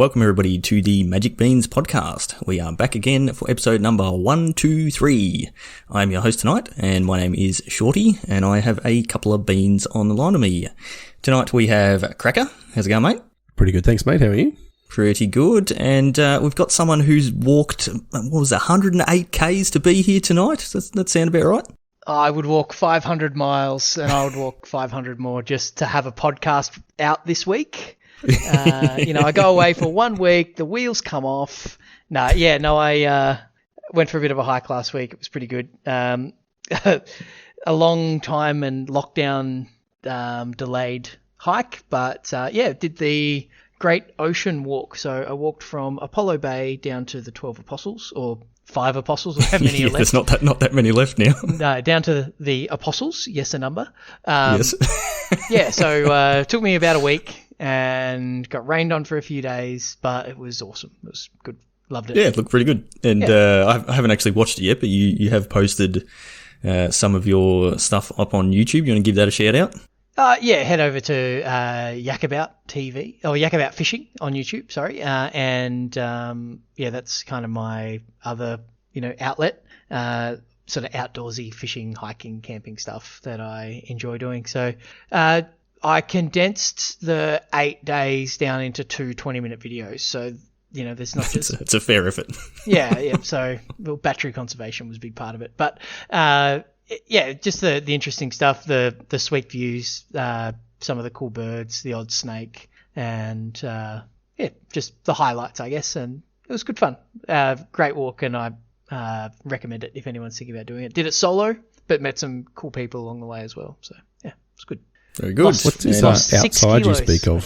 welcome everybody to the Magic Beans podcast. We are back again for episode number 123. I'm your host tonight, and my name is Shorty, and I have a couple of beans on the line of me. Tonight we have Cracker. How's it going, mate? Pretty good, thanks, mate. How are you? Pretty good. And we've got someone who's walked, 108 Ks to be here tonight? Does that sound about right? I would walk 500 miles, and I would walk 500 more just to have a podcast out this week. I go away for 1 week, the wheels come off. I went for a bit of a hike last week. It was pretty good. A long time and lockdown delayed hike, but did the Great Ocean Walk. So I walked from Apollo Bay down to the 12 Apostles, or 5 Apostles, or how many are left? There's not that many left now. No, down to the Apostles, yes, a number. Yes. So it took me about a week and got rained on for a few days, but it was awesome. It was good. Loved it. Yeah, it looked pretty good. And I haven't actually watched it yet, but you have posted some of your stuff up on YouTube. You want to give that a shout out? Head over to Yakabout TV, or Yakabout Fishing on YouTube, sorry. That's kind of my other, outlet, sort of outdoorsy fishing, hiking, camping stuff that I enjoy doing. So I condensed the 8 days down into 2 20-minute videos. So, there's not just... It's a fair effort. Yeah. So battery conservation was a big part of it. But... just the interesting stuff, the sweet views, some of the cool birds, the odd snake, and just the highlights, I guess. And it was good fun. Great walk, and I recommend it if anyone's thinking about doing it. Did it solo, but met some cool people along the way as well. So it was good. Very good. What's this outside you speak of?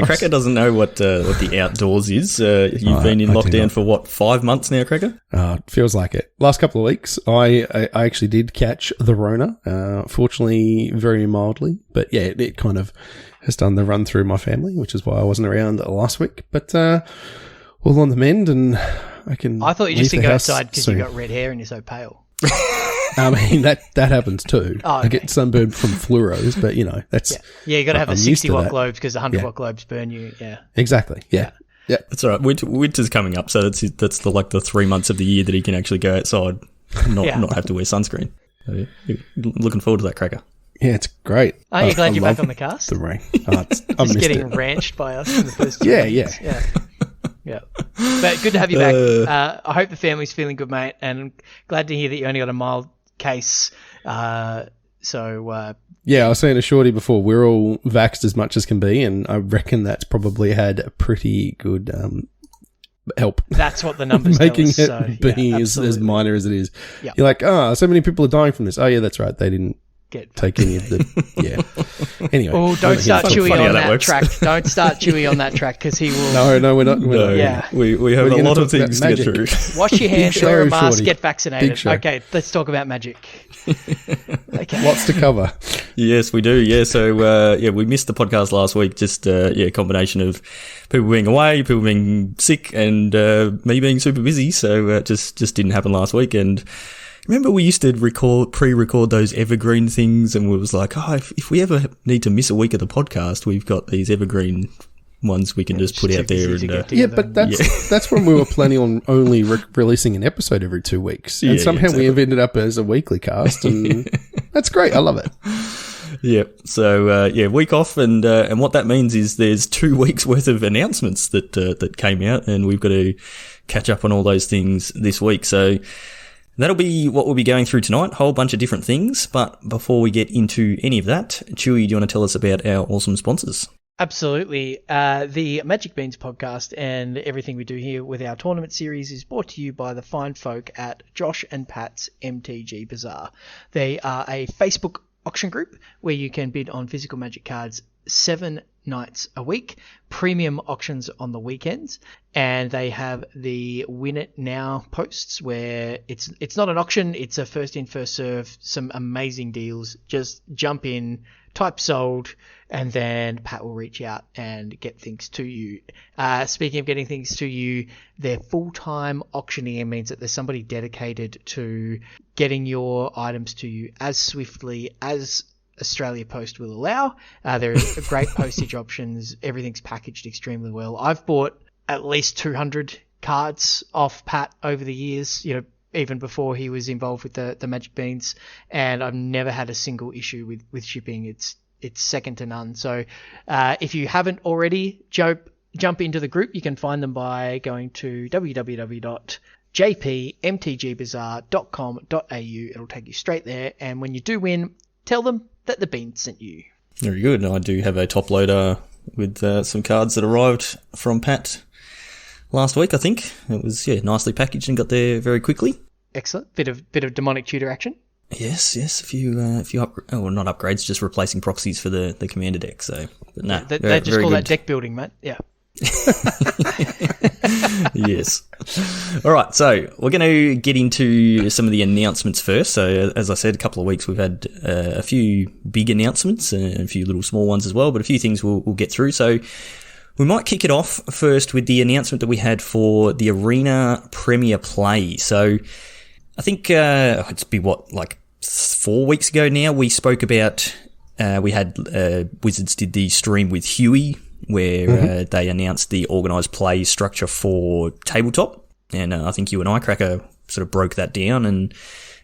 Cracker doesn't know what the outdoors is. You've been in lockdown for 5 months now, Cracker? It feels like it. Last couple of weeks, I actually did catch the Rona, fortunately very mildly, but it kind of has done the run through my family, which is why I wasn't around last week, but all on the mend, and I thought you just didn't go outside because you got red hair and you're so pale. I mean, that happens too. Oh, okay. I get sunburned from fluoros, but that's... Yeah, you got to have the 60-watt globes because the 100-watt globes burn you, Exactly, yeah. That's all right. Winter's coming up, so that's the 3 months of the year that he can actually go outside and not have to wear sunscreen. So, looking forward to that, Cracker. Yeah, it's great. Aren't you glad you're back on the cast? The rain. I'm just getting ranched by us in the first 2 weeks. Yeah. But good to have you back. I hope the family's feeling good, mate, and I'm glad to hear that you only got a mild case. I was saying to Shorty before, we're all vaxxed as much as can be, and I reckon that's probably had a pretty good help. That's what the numbers making tell us, it being as minor as it is. Yep. You're like, so many people are dying from this. Oh yeah, that's right. They didn't take any of the Anyway. Oh, don't start Chewy on that track. Don't start Chewy on that track because he will. No, we're not. Yeah, we have a lot of things to get through. Wash your hands, wear a mask, get vaccinated. Okay, let's talk about magic. Okay. Lots to cover. Yes, we do. Yeah, so we missed the podcast last week. Just a combination of people being away, people being sick, and me being super busy. So just didn't happen last week. And remember, we used to pre-record those evergreen things, and we was like, if we ever need to miss a week of the podcast, we've got these evergreen ones we can just put out there. And but that's when we were planning on only releasing an episode every 2 weeks, and somehow we have ended up as a weekly cast, and that's great. I love it. Yeah. So week off, and what that means is there's 2 weeks worth of announcements that came out, and we've got to catch up on all those things this week. So that'll be what we'll be going through tonight, a whole bunch of different things. But before we get into any of that, Chewy, do you want to tell us about our awesome sponsors? Absolutely. The Magic Beans podcast and everything we do here with our tournament series is brought to you by the fine folk at Josh and Pat's MTG Bazaar. They are a Facebook auction group where you can bid on physical Magic cards 7 nights a week, premium auctions on the weekends, and they have the Win It Now posts where it's not an auction, it's a first in first serve, some amazing deals. Just jump in, type sold, and then Pat will reach out and get things to you. Speaking of getting things to you, their full-time auctioneer means that there's somebody dedicated to getting your items to you as swiftly, as Australia Post will allow. There are great postage options. Everything's packaged extremely well. I've bought at least 200 cards off Pat over the years, even before he was involved with the Magic Beans, and I've never had a single issue with shipping. It's second to none. So if you haven't already, jump into the group. You can find them by going to www.jpmtgbazaar.com.au. It'll take you straight there, and when you do win, tell them that the Beans sent you. Very good. I do have a top loader with some cards that arrived from Pat last week, I think. It was nicely packaged and got there very quickly. Excellent. Bit of demonic tutor action. Yes. A few not upgrades, just replacing proxies for the commander deck. So, but no, they just call that deck building, mate. Yeah. Yes. All right. So we're going to get into some of the announcements first. So as I said, a couple of weeks we've had a few big announcements and a few little small ones as well, but a few things we'll get through. So we might kick it off first with the announcement that we had for the Arena Premier Play. So I think it's been 4 weeks ago now. We spoke about we had Wizards did the stream with Huey, where they announced the organised play structure for tabletop, and I think you and I, Cracker, sort of broke that down and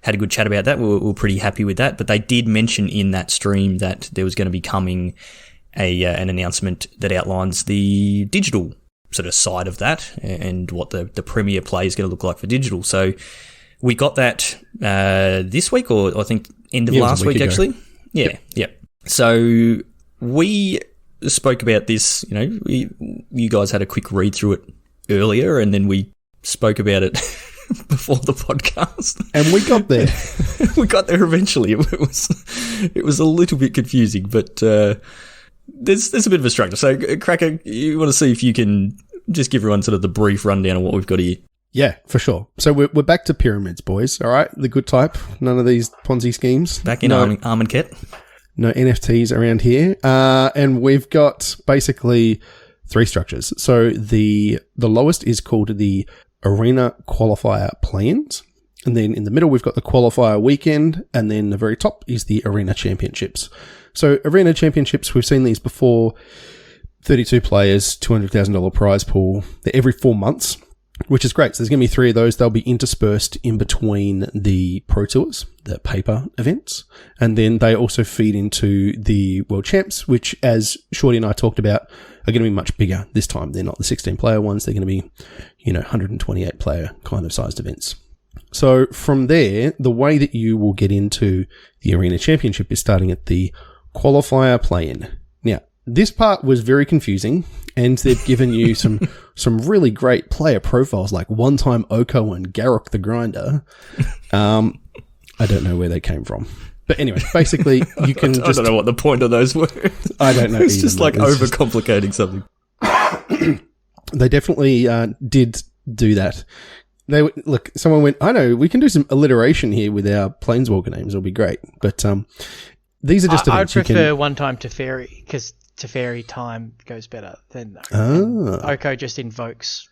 had a good chat about that. We were pretty happy with that, but they did mention in that stream that there was going to be coming an announcement that outlines the digital sort of side of that and what the Premier Play is going to look like for digital. So we got that this week, or I think end of last week actually. Yeah. So we spoke about this, you guys had a quick read through it earlier, and then we spoke about it before the podcast. And we got there. We got there eventually. It was a little bit confusing, but there's a bit of a structure. So, Cracker, you want to see if you can just give everyone sort of the brief rundown of what we've got here? Yeah, for sure. So we're back to pyramids, boys. All right, the good type. None of these Ponzi schemes. Back in Armand Ket. No NFTs around here. And we've got basically 3 structures. So the lowest is called the Arena Qualifier Plans. And then in the middle, we've got the Qualifier Weekend. And then the very top is the Arena Championships. So Arena Championships, we've seen these before. 32 players, $200,000 prize pool. They're every 4 months, which is great. So there's going to be 3 of those. They'll be interspersed in between the Pro Tours, the paper events. And then they also feed into the World Champs, which, as Shorty and I talked about, are going to be much bigger this time. They're not the 16-player ones. They're going to be, 128-player kind of sized events. So from there, the way that you will get into the Arena Championship is starting at the Qualifier Play-In. Now, this part was very confusing, and they've given you some really great player profiles like one-time Oko and Garruk the Grinder. I don't know where they came from. But anyway, basically, you can I don't know what the point of those were. I don't know. It's either, just like overcomplicating something. They definitely did do that. Someone went, I know, we can do some alliteration here with our Planeswalker names. It'll be great. But these are just events. I would prefer one-time Teferi, because Teferi time goes better than Oko just invokes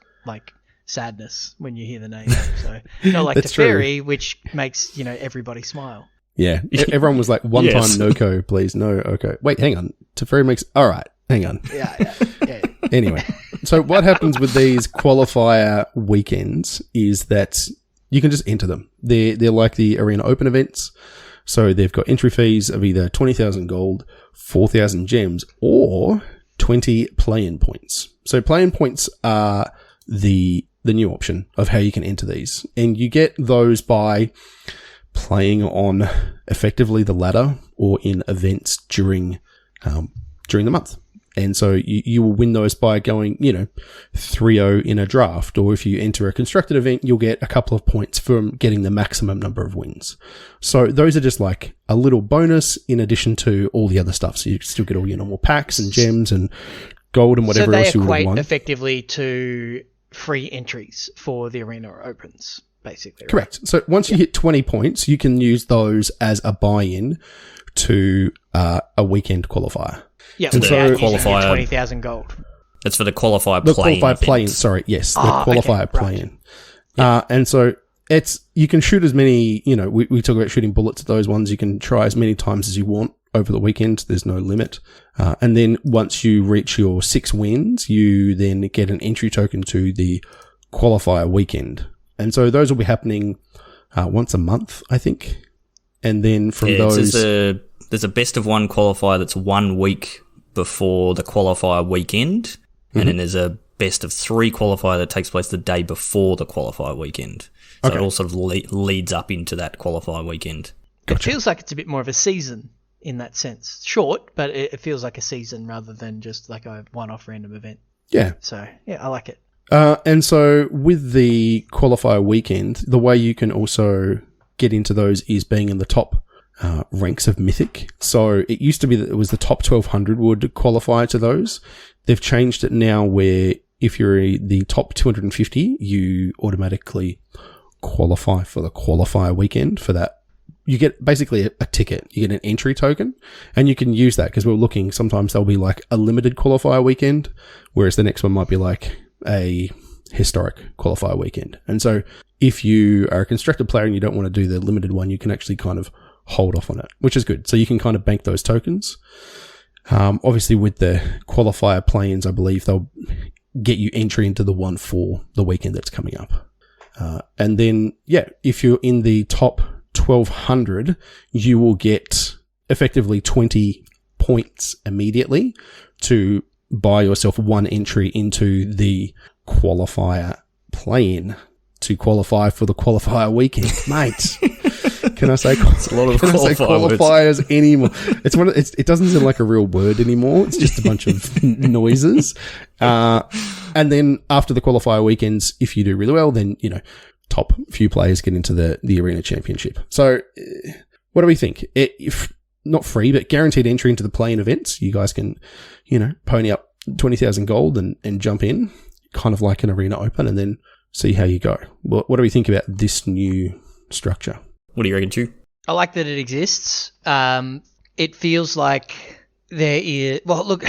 sadness when you hear the name. So not like Teferi, which makes everybody smile. Yeah, everyone was like, one time Noko, please, no Oko. Wait, hang on. Teferi makes all right. Hang on. Yeah. Anyway, so what happens with these qualifier weekends is that you can just enter them. They're like the Arena Open events. So they've got entry fees of either 20,000 gold, 4,000 gems, or 20 play-in points. So play-in points are the new option of how you can enter these. And you get those by playing on effectively the ladder or in events during the month. And so you will win those by going, 3-0 in a draft. Or if you enter a constructed event, you'll get a couple of points from getting the maximum number of wins. So those are just like a little bonus in addition to all the other stuff. So you still get all your normal packs and gems and gold and whatever else you would want. So they equate effectively to free entries for the Arena Opens, basically. Right? Correct. So once you hit 20 points, you can use those as a buy-in to a weekend qualifier. Yeah, and so qualifier 20,000 gold. That's for the qualifier play-in. The qualifier play-in, sorry, yes, the qualifier play-in. Right. And so you can shoot as many, we talk about shooting bullets at those ones. You can try as many times as you want over the weekend. There's no limit. And then once you reach your 6 wins, you then get an entry token to the qualifier weekend. And so those will be happening once a month, I think. And then from those... There's a best of one qualifier that's 1 week before the qualifier weekend. And then there's a best of 3 qualifier that takes place the day before the qualifier weekend. So it all sort of leads up into that qualifier weekend. Gotcha. It feels like it's a bit more of a season in that sense. Short, but it feels like a season rather than just like a one-off random event. Yeah. So, yeah, I like it. And so with the qualifier weekend, the way you can also get into those is being in the top ranks of Mythic. So it used to be that it was the top 1200 would qualify to those. They've changed it now where if you're the top 250, you automatically qualify for the qualifier weekend for that. You get basically a ticket. You get an entry token, and you can use that because we're looking. Sometimes there'll be like a limited qualifier weekend, whereas the next one might be like a historic qualifier weekend. And so if you are a constructed player and you don't want to do the limited one, you can actually kind of hold off on it, which is good. So you can kind of bank those tokens. Obviously with the qualifier play-ins, I believe they'll get you entry into the one for the weekend that's coming up. And then, if you're in the top 1200, you will get effectively 20 points immediately to buy yourself 1 entry into the qualifier play-in to qualify for the qualifier weekend, mate. Can I say it's a lot of qualifiers anymore? It doesn't sound like a real word anymore. It's just a bunch of noises. And then after the qualifier weekends, if you do really well, then, top few players get into the arena championship. So what do we think? If not free, but guaranteed entry into the play-in events. You guys can, pony up 20,000 gold and jump in, kind of like an arena open, and then see how you go. What do we think about this new structure? What do you reckon, Chew? I like that it exists. It feels like there is... Well, look,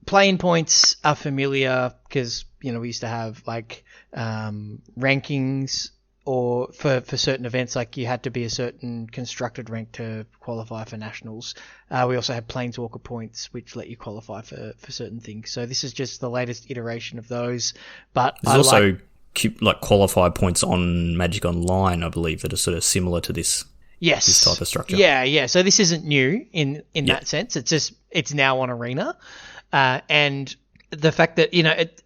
play-in points are familiar because, we used to have, like, rankings or for certain events, like you had to be a certain constructed rank to qualify for nationals. We also had Planeswalker points, which let you qualify for certain things. So this is just the latest iteration of those. But there's also qualified points on Magic Online, I believe, that are sort of similar to this. Yes. This type of structure. Yeah. So this isn't new in that sense. It's now on Arena, and the fact that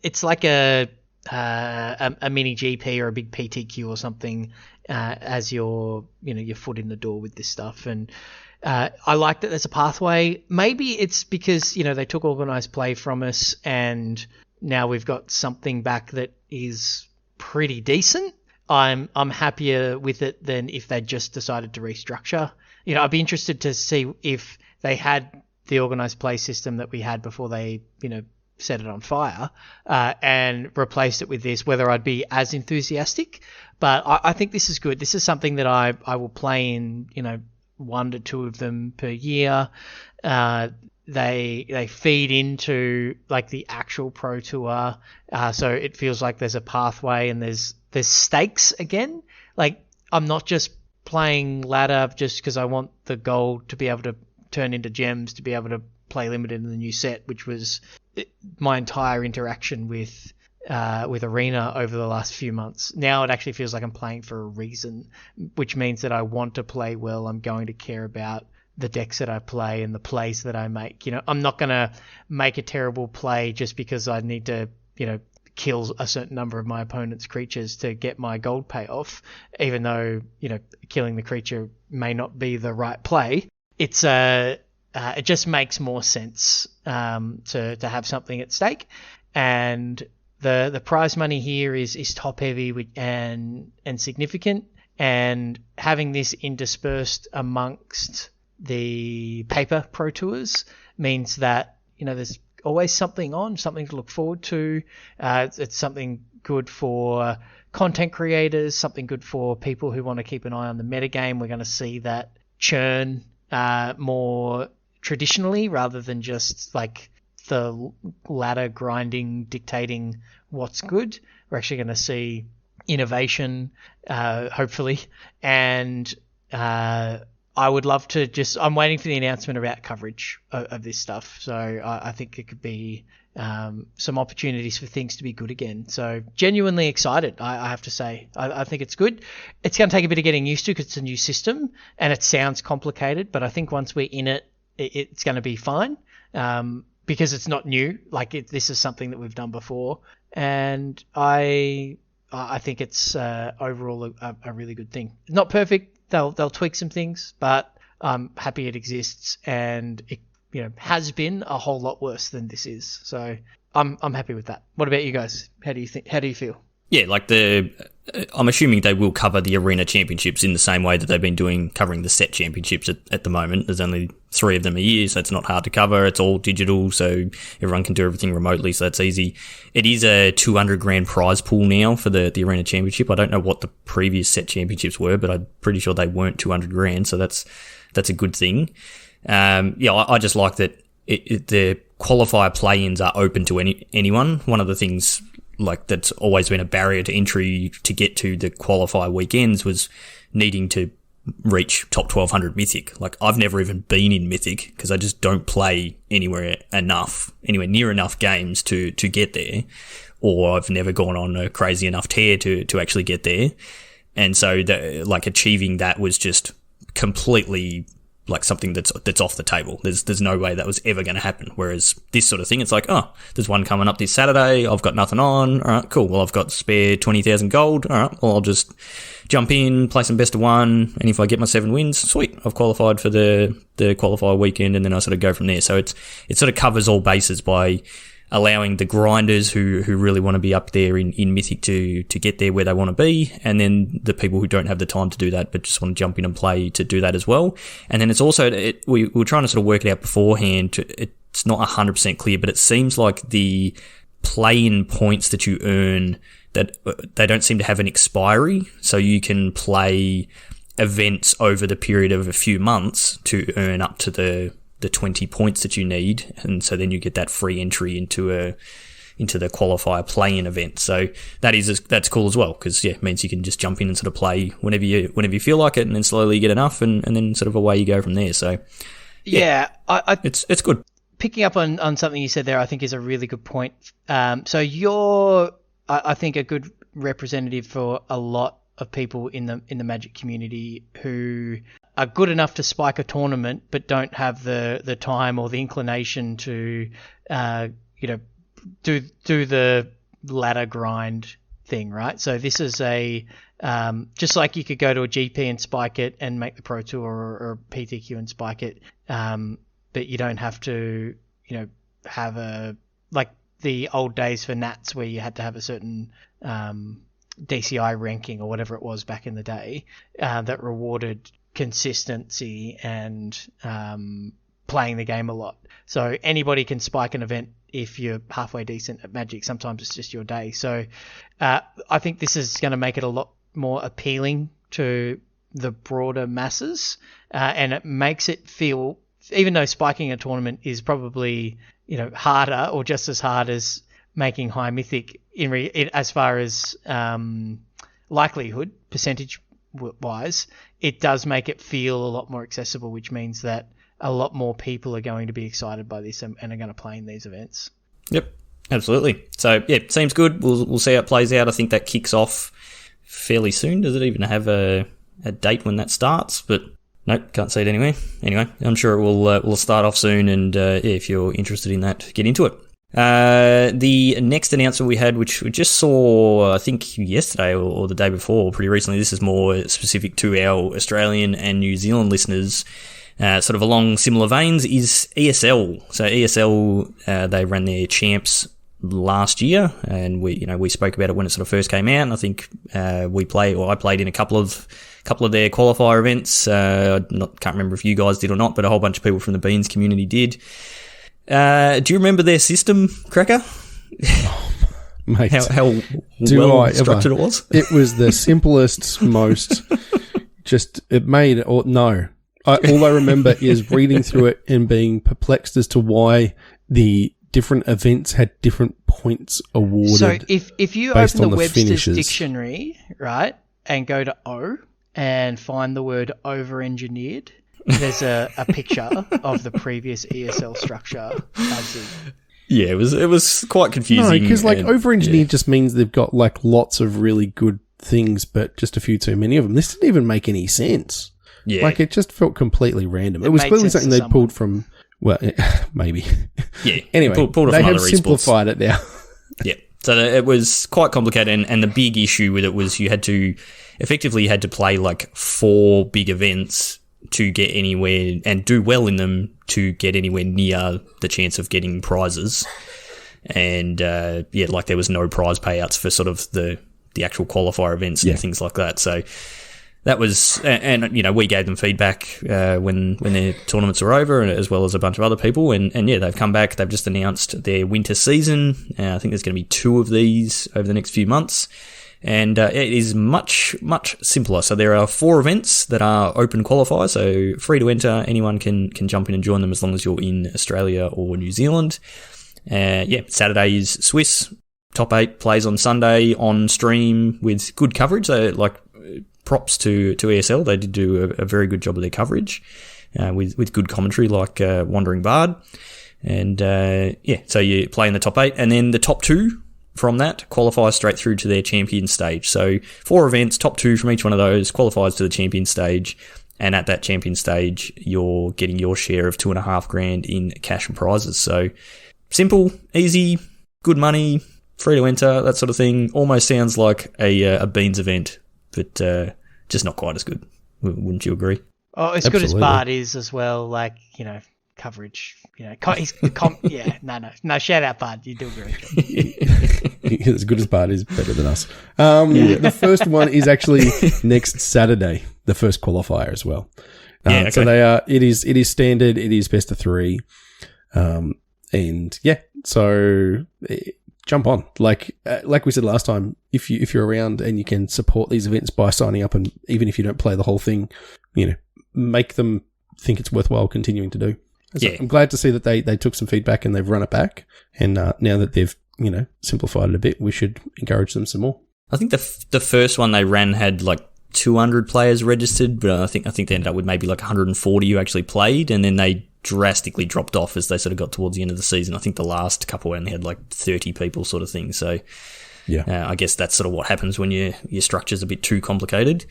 it's like a mini GP or a big PTQ or something as your foot in the door with this stuff. And I like that there's a pathway. Maybe it's because they took organized play from us, and now we've got something back that is pretty decent. I'm happier with it than if they just decided to restructure. I'd be interested to see if they had the organized play system that we had before they set it on fire and replaced it with this, whether I'd be as enthusiastic. But I think this is good. This is something that I will play in 1 to 2 of them per year. They feed into like the actual Pro Tour, so it feels like there's a pathway and there's stakes again. Like I'm not just playing ladder just because I want the gold to be able to turn into gems to be able to play limited in the new set, which was my entire interaction with Arena over the last few months. Now it actually feels like I'm playing for a reason, which means that I want to play well. I'm going to care about the decks that I play and the plays that I make. I'm not going to make a terrible play just because I need to, kill a certain number of my opponent's creatures to get my gold payoff, even though, killing the creature may not be the right play. It's it just makes more sense to have something at stake. And the prize money here is top heavy and significant, and having this interspersed amongst the paper Pro Tours means that there's always something to look forward to. It's something good for content creators, something good for people who want to keep an eye on the metagame. We're going to see that churn more traditionally rather than just like the ladder grinding dictating what's good. We're actually going to see innovation, hopefully, and I would love to I'm waiting for the announcement about coverage of this stuff. So I think it could be some opportunities for things to be good again. So genuinely excited, I have to say. I think it's good. It's going to take a bit of getting used to because it's a new system and it sounds complicated, but I think once we're in it, it's going to be fine because it's not new. Like this is something that we've done before. And I think it's overall a really good thing. Not perfect. They'll tweak some things, but I'm happy it exists, and it has been a whole lot worse than this is. So I'm happy with that. What about you guys? How do you think? How do you feel? Yeah, like I'm assuming they will cover the arena championships in the same way that they've been covering the set championships at the moment. There's only 3 of them a year, so it's not hard to cover. It's all digital, so everyone can do everything remotely, so that's easy. It is a 200 grand prize pool now for the arena championship. I don't know what the previous set championships were, but I'm pretty sure they weren't 200 grand, so that's a good thing. I just like that the qualifier play-ins are open to anyone. One of the things like that's always been a barrier to entry to get to the qualifier weekends was needing to reach top 1200 Mythic. Like I've never even been in Mythic because I just don't play anywhere near enough games to get there, or I've never gone on a crazy enough tear to actually get there. And so achieving that was just completely like something that's off the table. There's no way that was ever going to happen. Whereas this sort of thing, it's like, oh, there's one coming up this Saturday. I've got nothing on. All right, cool. Well, I've got spare 20,000 gold. All right, well, I'll just jump in, play some best of one. And if I get my 7 wins, sweet. I've qualified for the qualifier weekend, and then I sort of go from there. So it sort of covers all bases by allowing the grinders who really want to be up there in Mythic to get there where they want to be, and then the people who don't have the time to do that but just want to jump in and play to do that as well. And then it's also, we were trying to sort of work it out beforehand. It's not 100% clear, but it seems like the play-in points that you earn, that they don't seem to have an expiry, so you can play events over the period of a few months to earn up to the 20 points that you need, and so then you get that free entry into the qualifier play-in event. So that's cool as well, because it means you can just jump in and sort of play whenever you feel like it, and then slowly get enough, and then sort of away you go from there. So it's good. Picking up on something you said there, I think is a really good point. So you're, I think, a good representative for a lot of people in the Magic community who are good enough to spike a tournament but don't have the time or the inclination to do the ladder grind thing, right? So this is a just like you could go to a GP and spike it and make the Pro Tour or PTQ and spike it, but you don't have to have like the old days for Nats where you had to have a certain DCI ranking or whatever it was back in the day that rewarded consistency and playing the game a lot. So anybody can spike an event if you're halfway decent at Magic. Sometimes it's just your day. So I think this is going to make it a lot more appealing to the broader masses, and it makes it feel, even though spiking a tournament is probably harder or just as hard as making high Mythic as far as likelihood percentage wise, it does make it feel a lot more accessible, which means that a lot more people are going to be excited by this and are going to play in these events. Yep, absolutely. So yeah, seems good. We'll see how it plays out. I think that kicks off fairly soon. Does it even have a date when that starts? But nope, can't see it anywhere. Anyway, I'm sure it will start off soon, and if you're interested in that, get into it. The next announcement we had, which we just saw, I think yesterday or the day before, pretty recently, this is more specific to our Australian and New Zealand listeners, sort of along similar veins, is ESL. So ESL, they ran their champs last year, and we spoke about it when it sort of first came out, and I think I played in a couple of their qualifier events. Can't remember if you guys did or not, but a whole bunch of people from the Beans community did. Do you remember their system, Cracker? Oh, mate, how well structured it was? It was the simplest, most it made it. No, all I remember is reading through it and being perplexed as to why the different events had different points awarded. So if you open the Webster's dictionary, right, and go to O and find the word over-engineered, there's a picture of the previous ESL structure as the... Yeah, it was quite confusing. No, because over-engineered just means they've got like lots of really good things, but just a few too many of them. This didn't even make any sense. Yeah. Like, it just felt completely random. It was clearly something they pulled from... Well, maybe. Yeah. Anyway, pulled they from have other simplified it now. Yeah. So it was quite complicated, and the big issue with it was you had to play like 4 big events to get anywhere and do well in them to get anywhere near the chance of getting prizes. And like there was no prize payouts for sort of the actual qualifier events and things like that. So that was, and you know, we gave them feedback when their tournaments were over, and as well as a bunch of other people. And yeah, they've come back. They've just announced their winter season. I think there's going to be 2 of these over the next few months. And it is much, much simpler. So there are 4 events that are open qualifiers, so free to enter. Anyone can jump in and join them as long as you're in Australia or New Zealand. Saturday is Swiss. Top 8 plays on Sunday on stream with good coverage. So, like, props to ESL. They did do a very good job of their coverage with good commentary, like Wandering Bard. And so you play in the top 8, and then the top 2 from that qualifies straight through to their champion stage. So 4 events, top 2 from each one of those qualifies to the champion stage. And at that champion stage, you're getting your share of $2,500 in cash and prizes. So simple, easy, good money, free to enter, that sort of thing. Almost sounds like a Beans event, but just not quite as good. Wouldn't you agree? Oh, as good as Bard is as well, like, you know, coverage, you know, no, shout out Bard, you do a great job. As good as Bard is, better than us. The first one is actually next Saturday, the first qualifier as well. Okay. So they are. It is standard. It is best of 3, and yeah. So jump on, like we said last time. If you're around and you can support these events by signing up, and even if you don't play the whole thing, you know, make them think it's worthwhile continuing to do. So I'm glad to see that they took some feedback and they've run it back. And now that they've, you know, simplified it a bit, we should encourage them some more. I think the first one they ran had like 200 players registered, but I think they ended up with maybe like 140 who actually played, and then they drastically dropped off as they sort of got towards the end of the season. I think the last couple only had like 30 people sort of thing. So I guess that's sort of what happens when your structure's a bit too complicated.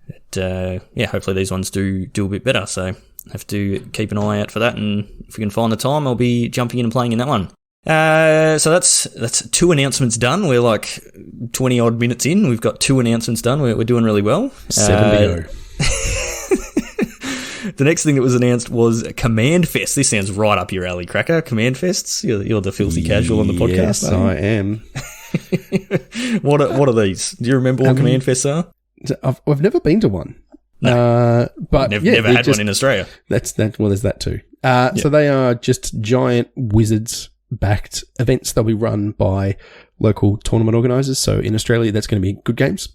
But hopefully these ones do a bit better. So have to keep an eye out for that, and if we can find the time, I'll be jumping in and playing in that one. So that's 2 announcements done. We're like 20 odd minutes in. We've got 2 announcements done. We're doing really well. 7 to go. The next thing that was announced was Command Fest. This sounds right up your alley, Cracker. Command Fests. You're the filthy casual on the podcast. Yes, I am. What are these? Do you remember what Command Fests are? I've never been to one. No, but never had one in Australia. That's that. Well, there's that too. So they are just giant Wizards-backed events. They'll be run by local tournament organisers. So in Australia, that's going to be Good Games,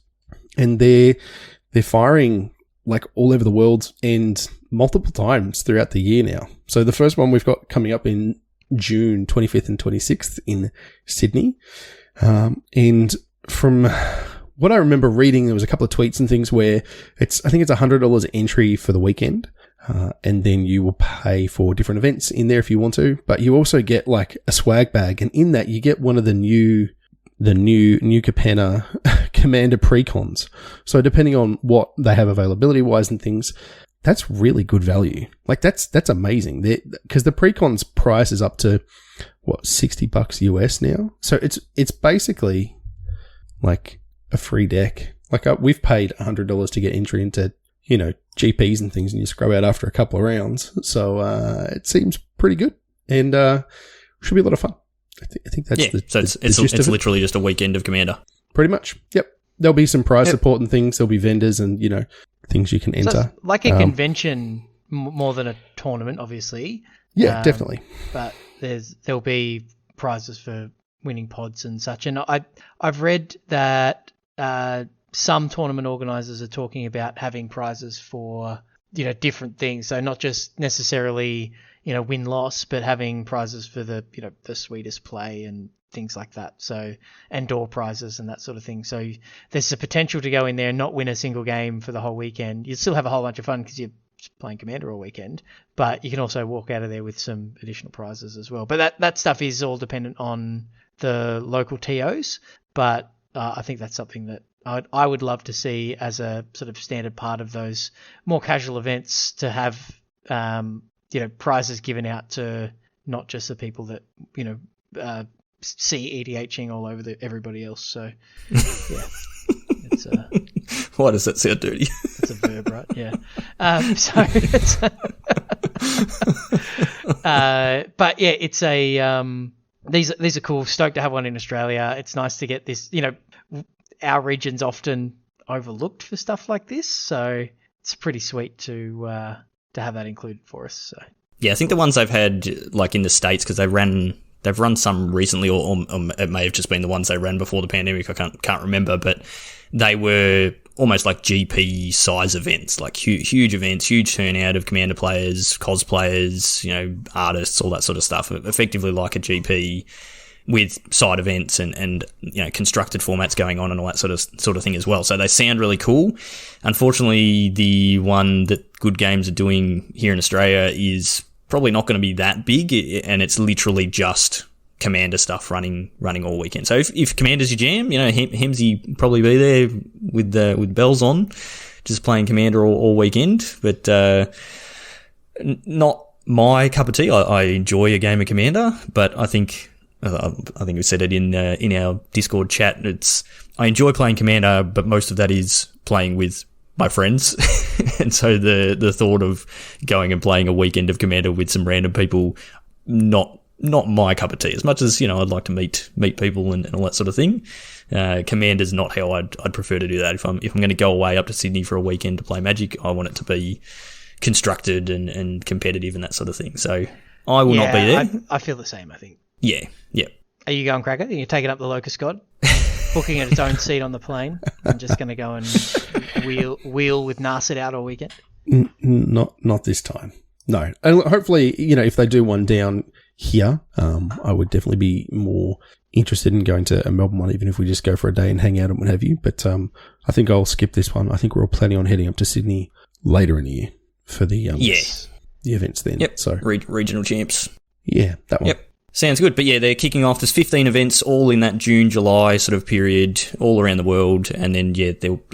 and they're firing like all over the world and multiple times throughout the year now. So the first one we've got coming up in June 25th and 26th in Sydney, and from what I remember reading, there was a couple of tweets and things where I think it's $100 entry for the weekend, and then you will pay for different events in there if you want to. But you also get like a swag bag, and in that you get one of the new Capenna Commander precons. So depending on what they have availability wise and things, that's really good value. Like that's amazing. Because the precons price is up to what, $60 US now. So it's basically like a free deck. Like we've paid $100 to get entry into, you know, GPs and things, and you scrub out after a couple of rounds. So it seems pretty good, and should be a lot of fun. I think that's it's literally just a weekend of Commander. Pretty much. Yep. There'll be some prize support and things. There'll be vendors and, you know, things you can enter. So it's like a convention more than a tournament, obviously. Yeah, definitely. But there'll be prizes for winning pods and such. And I've read that some tournament organisers are talking about having prizes for, you know, different things. So not just necessarily, you know, win-loss, but having prizes for the, you know, the sweetest play and things like that. So, and door prizes and that sort of thing. So there's a potential to go in there and not win a single game for the whole weekend. You still have a whole bunch of fun because you're playing Commander all weekend, but you can also walk out of there with some additional prizes as well. But that stuff is all dependent on the local TOs, but I think that's something that I would love to see as a sort of standard part of those more casual events, to have prizes given out to not just the people that see EDHing all over everybody else. So yeah, it's why does that sound dirty? It's a verb, right? Yeah. So it's but yeah, it's a these are cool. Stoked to have one in Australia. It's nice to get this. Our region's often overlooked for stuff like this, so it's pretty sweet to have that included for us. So yeah, I think the ones they've had like in the States, because they've run some recently, or it may have just been the ones they ran before the pandemic. I can't remember, but they were almost like GP size events, like huge events, huge turnout of Commander players, cosplayers, artists, all that sort of stuff. Effectively like a GP with side events and constructed formats going on and all that sort of thing as well. So they sound really cool. Unfortunately, the one that Good Games are doing here in Australia is probably not going to be that big, and it's literally just Commander stuff running all weekend. So if Commander's your jam, Hemsy probably be there with bells on, just playing Commander all weekend. But not my cup of tea. I enjoy a game of Commander, but I think we said it in our Discord chat. I enjoy playing Commander, but most of that is playing with my friends. And so the thought of going and playing a weekend of Commander with some random people, not my cup of tea. As much as, I'd like to meet people and all that sort of thing. Commander's not how I'd prefer to do that. If I'm going to go away up to Sydney for a weekend to play Magic, I want it to be constructed and competitive and that sort of thing. So I will not be there. I feel the same, I think. Yeah. Are you going, Cracker? Are you taking up the Locust God? Booking at its own seat on the plane? I'm just going to go and wheel with Narset out all weekend? Not this time. No. And hopefully, if they do one down here, I would definitely be more interested in going to a Melbourne one, even if we just go for a day and hang out and what have you. But I think I'll skip this one. I think we're all planning on heading up to Sydney later in the year for the events then. Yep. So regional champs. Yeah, that one. Yep. Sounds good. But yeah, they're kicking off. There's 15 events all in that June, July sort of period all around the world. And then,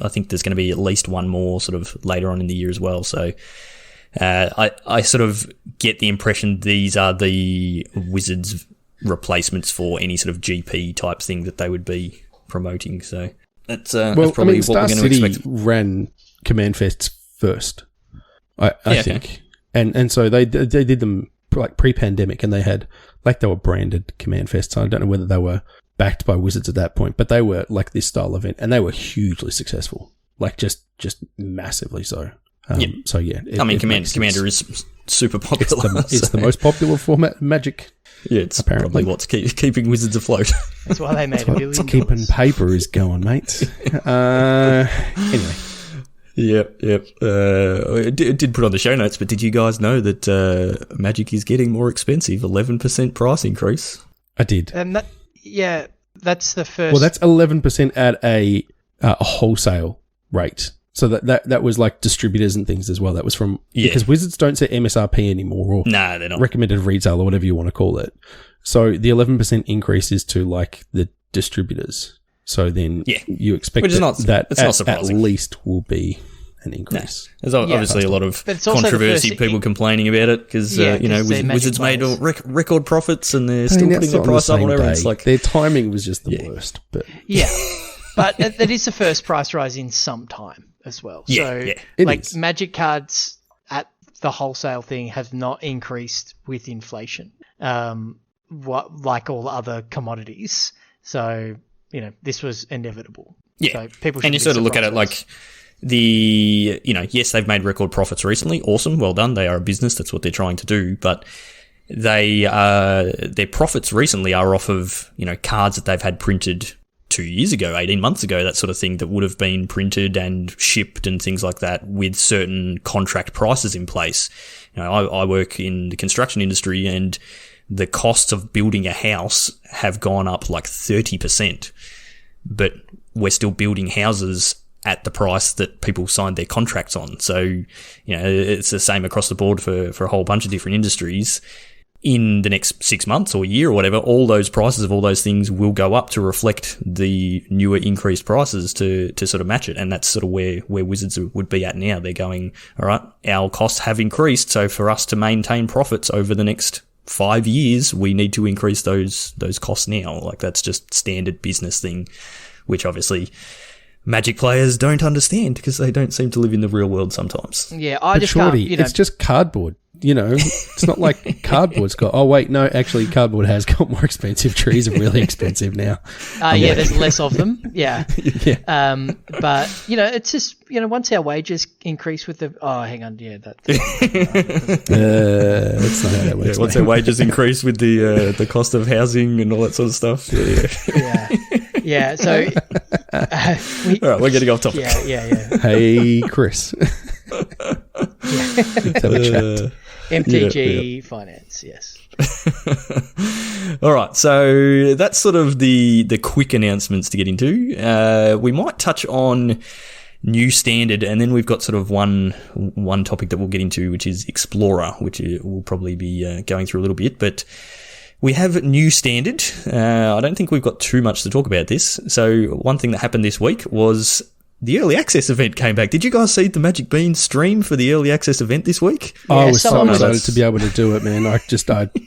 I think there's going to be at least one more sort of later on in the year as well. So I sort of get the impression these are the Wizards replacements for any sort of GP type thing that they would be promoting. So that's probably what we're going to expect. Ran Command Fests first, I think. Okay. And so they did them like pre-pandemic, and they had they were branded Command Fests. I don't know whether they were backed by Wizards at that point, but they were like this style event, and they were hugely successful, like just massively so. So yeah, Commander is super popular. It's the most popular format in Magic. Yeah, it's apparently what's keeping Wizards afloat. That's why they made $1 billion. Keeping paper is going, mate. Anyway. Yep. I did put on the show notes, but did you guys know that Magic is getting more expensive? 11% price increase. I did. And that's the first. Well, that's 11% at a wholesale rate. So that was like distributors and things as well. That was from because Wizards don't say MSRP anymore, or they're not. Recommended retail or whatever you want to call it. So the 11% increase is to like the distributors. So then you expect that at least will be an increase. There's obviously a lot of controversy, people complaining about it because Wizards made record profits and they're still putting the price up. Whatever. It's like their timing was just the worst. But but that is the first price rise in some time as well. So Magic cards at the wholesale thing have not increased with inflation, like all other commodities. So this was inevitable. Yeah. So people and you sort of look at it like yes, they've made record profits recently. Awesome. Well done. They are a business. That's what they're trying to do. But their profits recently are off of, cards that they've had printed 2 years ago, 18 months ago, that sort of thing, that would have been printed and shipped and things like that with certain contract prices in place. I work in the construction industry, and the costs of building a house have gone up like 30%, but we're still building houses at the price that people signed their contracts on. So, you know, it's the same across the board for a whole bunch of different industries. In the next 6 months or year or whatever, all those prices of all those things will go up to reflect the newer increased prices to sort of match it. And that's sort of where Wizards would be at now. They're going, all right, our costs have increased. So for us to maintain profits over the next 5 years, we need to increase those costs now. Like, that's just standard business thing, which obviously Magic players don't understand because they don't seem to live in the real world sometimes. Yeah, But Shorty, it's just cardboard. You know, it's not like cardboard's got... Oh, wait, no, actually, cardboard has got more expensive. Trees are really expensive now. Yeah, there's less of them. Yeah. Yeah. But, you know, it's just, you know, once our wages increase with the... Oh, hang on. Yeah, that's... That's not how that works. Once their wages increase with the cost of housing and all that sort of stuff. Yeah, so... all right, we're getting off topic. Yeah. Hey, Chris. Let's have a chat. MTG Finance, yes. All right, so that's sort of the quick announcements to get into. We might touch on new standard, and then we've got sort of one topic that we'll get into, which is Explorer, which we'll probably be going through a little bit. But we have new standard. I don't think we've got too much to talk about this. So one thing that happened this week was the early access event came back. Did you guys see the Magic Beans stream for the early access event this week? Yeah, I was so excited to be able to do it, man. I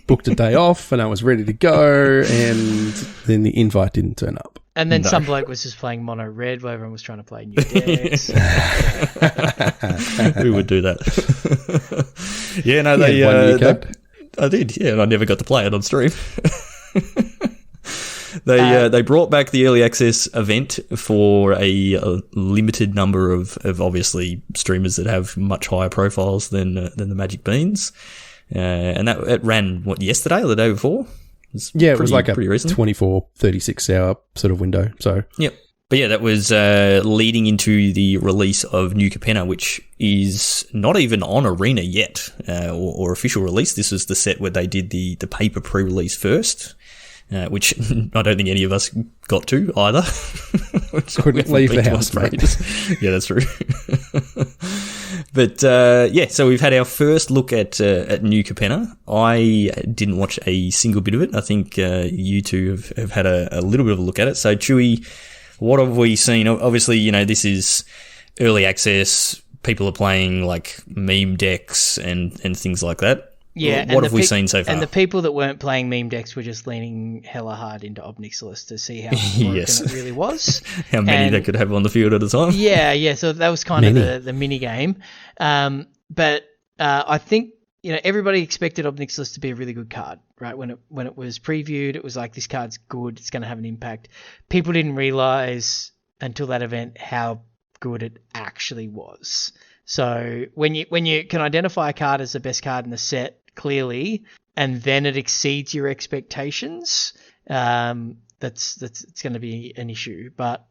booked a day off and I was ready to go, and then the invite didn't turn up. And then some bloke was just playing mono red while everyone was trying to play new decks. We would do that. Yeah, no, they I did, yeah, and I never got to play it on stream. They brought back the early access event for a limited number of obviously streamers that have much higher profiles than the Magic Beans, and that it ran yesterday or the day before. It was like a 24, 36 hour sort of window. So yep. But yeah, that was leading into the release of New Capenna, which is not even on Arena yet, or official release. This was the set where they did the paper pre-release first. Which I don't think any of us got to either. Couldn't leave the house, mate. Yeah, that's true. But so we've had our first look at New Capenna. I didn't watch a single bit of it. I think you two have had a little bit of a look at it. So Chewy, what have we seen? Obviously, you know, this is early access. People are playing like meme decks and things like that. Yeah, what have we seen so far? And the people that weren't playing meme decks were just leaning hella hard into Obnixilis to see how broken it really was. How many they could have on the field at a time. Yeah. So that was kind of the mini game. But I think, you know, everybody expected Obnixilis to be a really good card, right? When it was previewed, it was like, this card's good, it's going to have an impact. People didn't realize until that event how good it actually was. So when you can identify a card as the best card in the set clearly, and then it exceeds your expectations, that's going to be an issue. But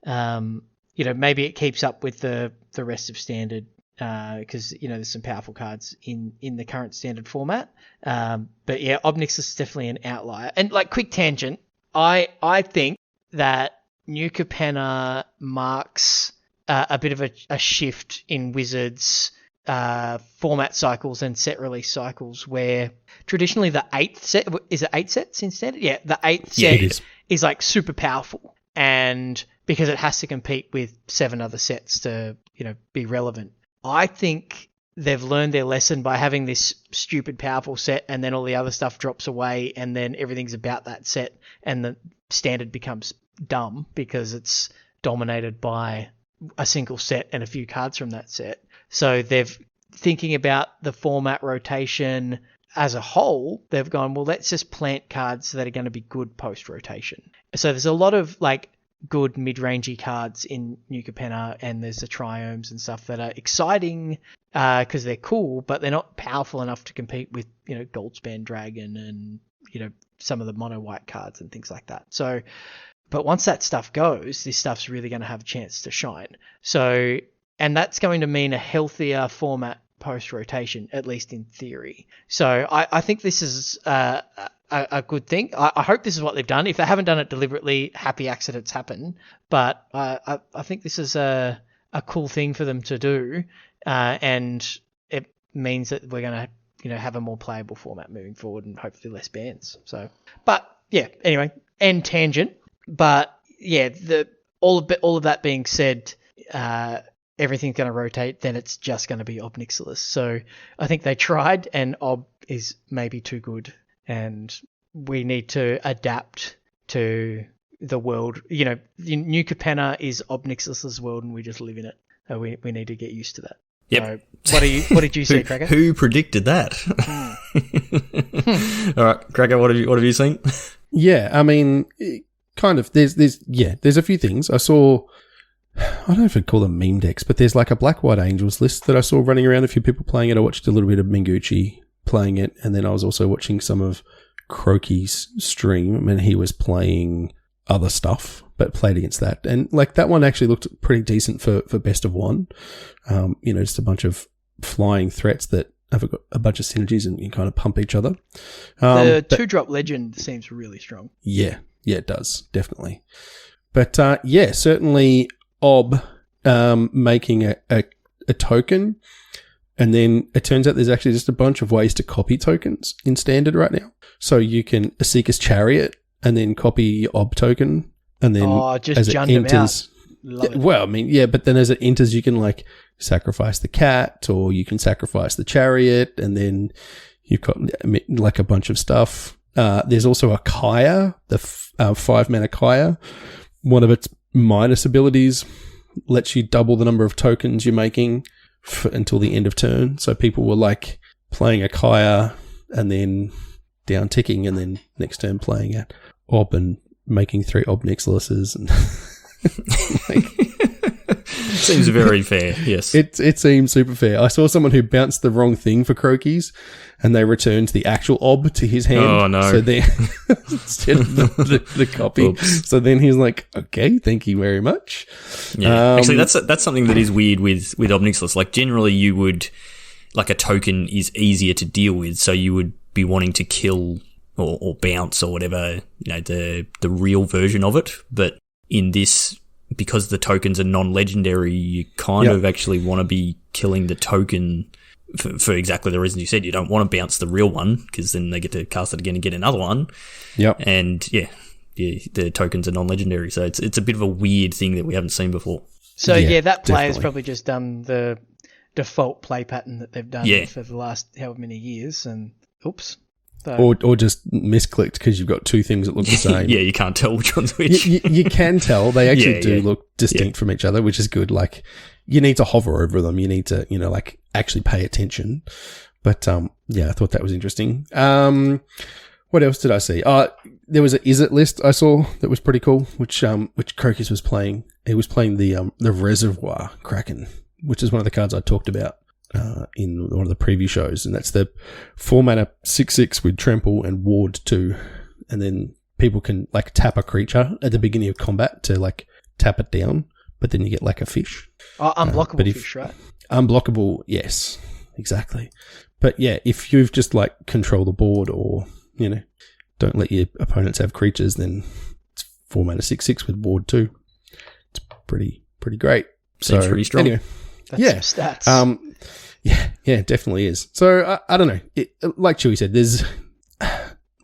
you know, maybe it keeps up with the rest of standard, because you know there's some powerful cards in the current standard format. But yeah, Obnix is definitely an outlier. And like, quick tangent, I think that New Capenna marks a bit of a shift in Wizards' format cycles and set release cycles, where traditionally the 8th set, is it 8 sets in standard? Yeah, the 8th set is like super powerful, and because it has to compete with 7 other sets to, you know, be relevant. I think they've learned their lesson by having this stupid powerful set, and then all the other stuff drops away, and then everything's about that set, and the standard becomes dumb because it's dominated by a single set and a few cards from that set. So they've thinking about the format rotation as a whole. They've gone, well, let's just plant cards that are going to be good post rotation. So there's a lot of like good mid-rangey cards in New Capenna, and there's the triomes and stuff that are exciting because they're cool, but they're not powerful enough to compete with, you know, Goldspan Dragon and, you know, some of the mono white cards and things like that. So, but once that stuff goes, this stuff's really going to have a chance to shine. So, and that's going to mean a healthier format post-rotation, at least in theory. So I think this is a a good thing. I hope this is what they've done. If they haven't done it deliberately, happy accidents happen. But I think this is a cool thing for them to do, and it means that we're going to have a more playable format moving forward, and hopefully less bans. So, but yeah, anyway, end tangent. But yeah, all of that being said, everything's going to rotate. Then it's just going to be Ob Nixilis. So I think they tried, and Ob is maybe too good, and we need to adapt to the world. New Capenna is Ob Nixilis' world, and we just live in it. So we need to get used to that. Yep. So what did you see, Cracker? Who predicted that? All right, Cracker, what have you seen? Yeah, I mean, kind of. There's a few things I saw. I don't know if I'd call them meme decks, but there's like a Black White Angels list that I saw running around. A few people playing it. I watched a little bit of Mingucci playing it, and then I was also watching some of Croaky's stream. I mean, he was playing other stuff, but played against that, and like that one actually looked pretty decent for best of one. Just a bunch of flying threats that have got a bunch of synergies and you kind of pump each other. The 2-drop legend seems really strong. Yeah, it does, definitely. But certainly Ob making a token, and then it turns out there's actually just a bunch of ways to copy tokens in Standard right now. So you can Seeker's Chariot and then copy Ob token, and then just jump them out. Well, I mean, yeah, but then as it enters, you can like sacrifice the cat, or you can sacrifice the chariot, and then you've got like a bunch of stuff. There's also a Kaya, the 5-mana Kaya. One of its minus abilities lets you double the number of tokens you're making until the end of turn. So people were like playing a Kaya and then down ticking, and then next turn playing a Ob and making 3 Ob Nixilises. And seems very fair, yes. It seems super fair. I saw someone who bounced the wrong thing for Croakies, and they returned the actual Ob to his hand. Oh, no. So then, instead of the copy. Oops. So then he's like, okay, thank you very much. Yeah. Actually, that's something that is weird with Ob Nixilis. Like, generally you would, like, a token is easier to deal with, so you would be wanting to kill or bounce or whatever, the real version of it. But in this, because the tokens are non-legendary, you kind of actually want to be killing the token for exactly the reason you said. You don't want to bounce the real one, because then they get to cast it again and get another one. Yep. And the tokens are non-legendary, so it's a bit of a weird thing that we haven't seen before. So that player's probably just done the default play pattern that they've done for the last however many years, and oops. So. Or just misclicked because you've got two things that look the same. Yeah, you can't tell which one's which. You can tell. They actually do look distinct from each other, which is good. Like, you need to hover over them. You need to, actually pay attention. But, I thought that was interesting. What else did I see? There was an Is It list I saw that was pretty cool, which Crocus was playing. He was playing the Reservoir Kraken, which is one of the cards I talked about in one of the preview shows, and that's the 4-mana 6/6 with trample and ward 2, and then people can like tap a creature at the beginning of combat to like tap it down, but then you get like a fish. Unblockable fish, right? Unblockable, yes, exactly. But yeah, if you've just like control the board, or don't let your opponents have creatures, then it's 4-mana 6/6 with ward 2. It's pretty great. Seems pretty strong. Anyway, that's some stats. Yeah, it definitely is. So, I don't know. Like Chewy said, there's...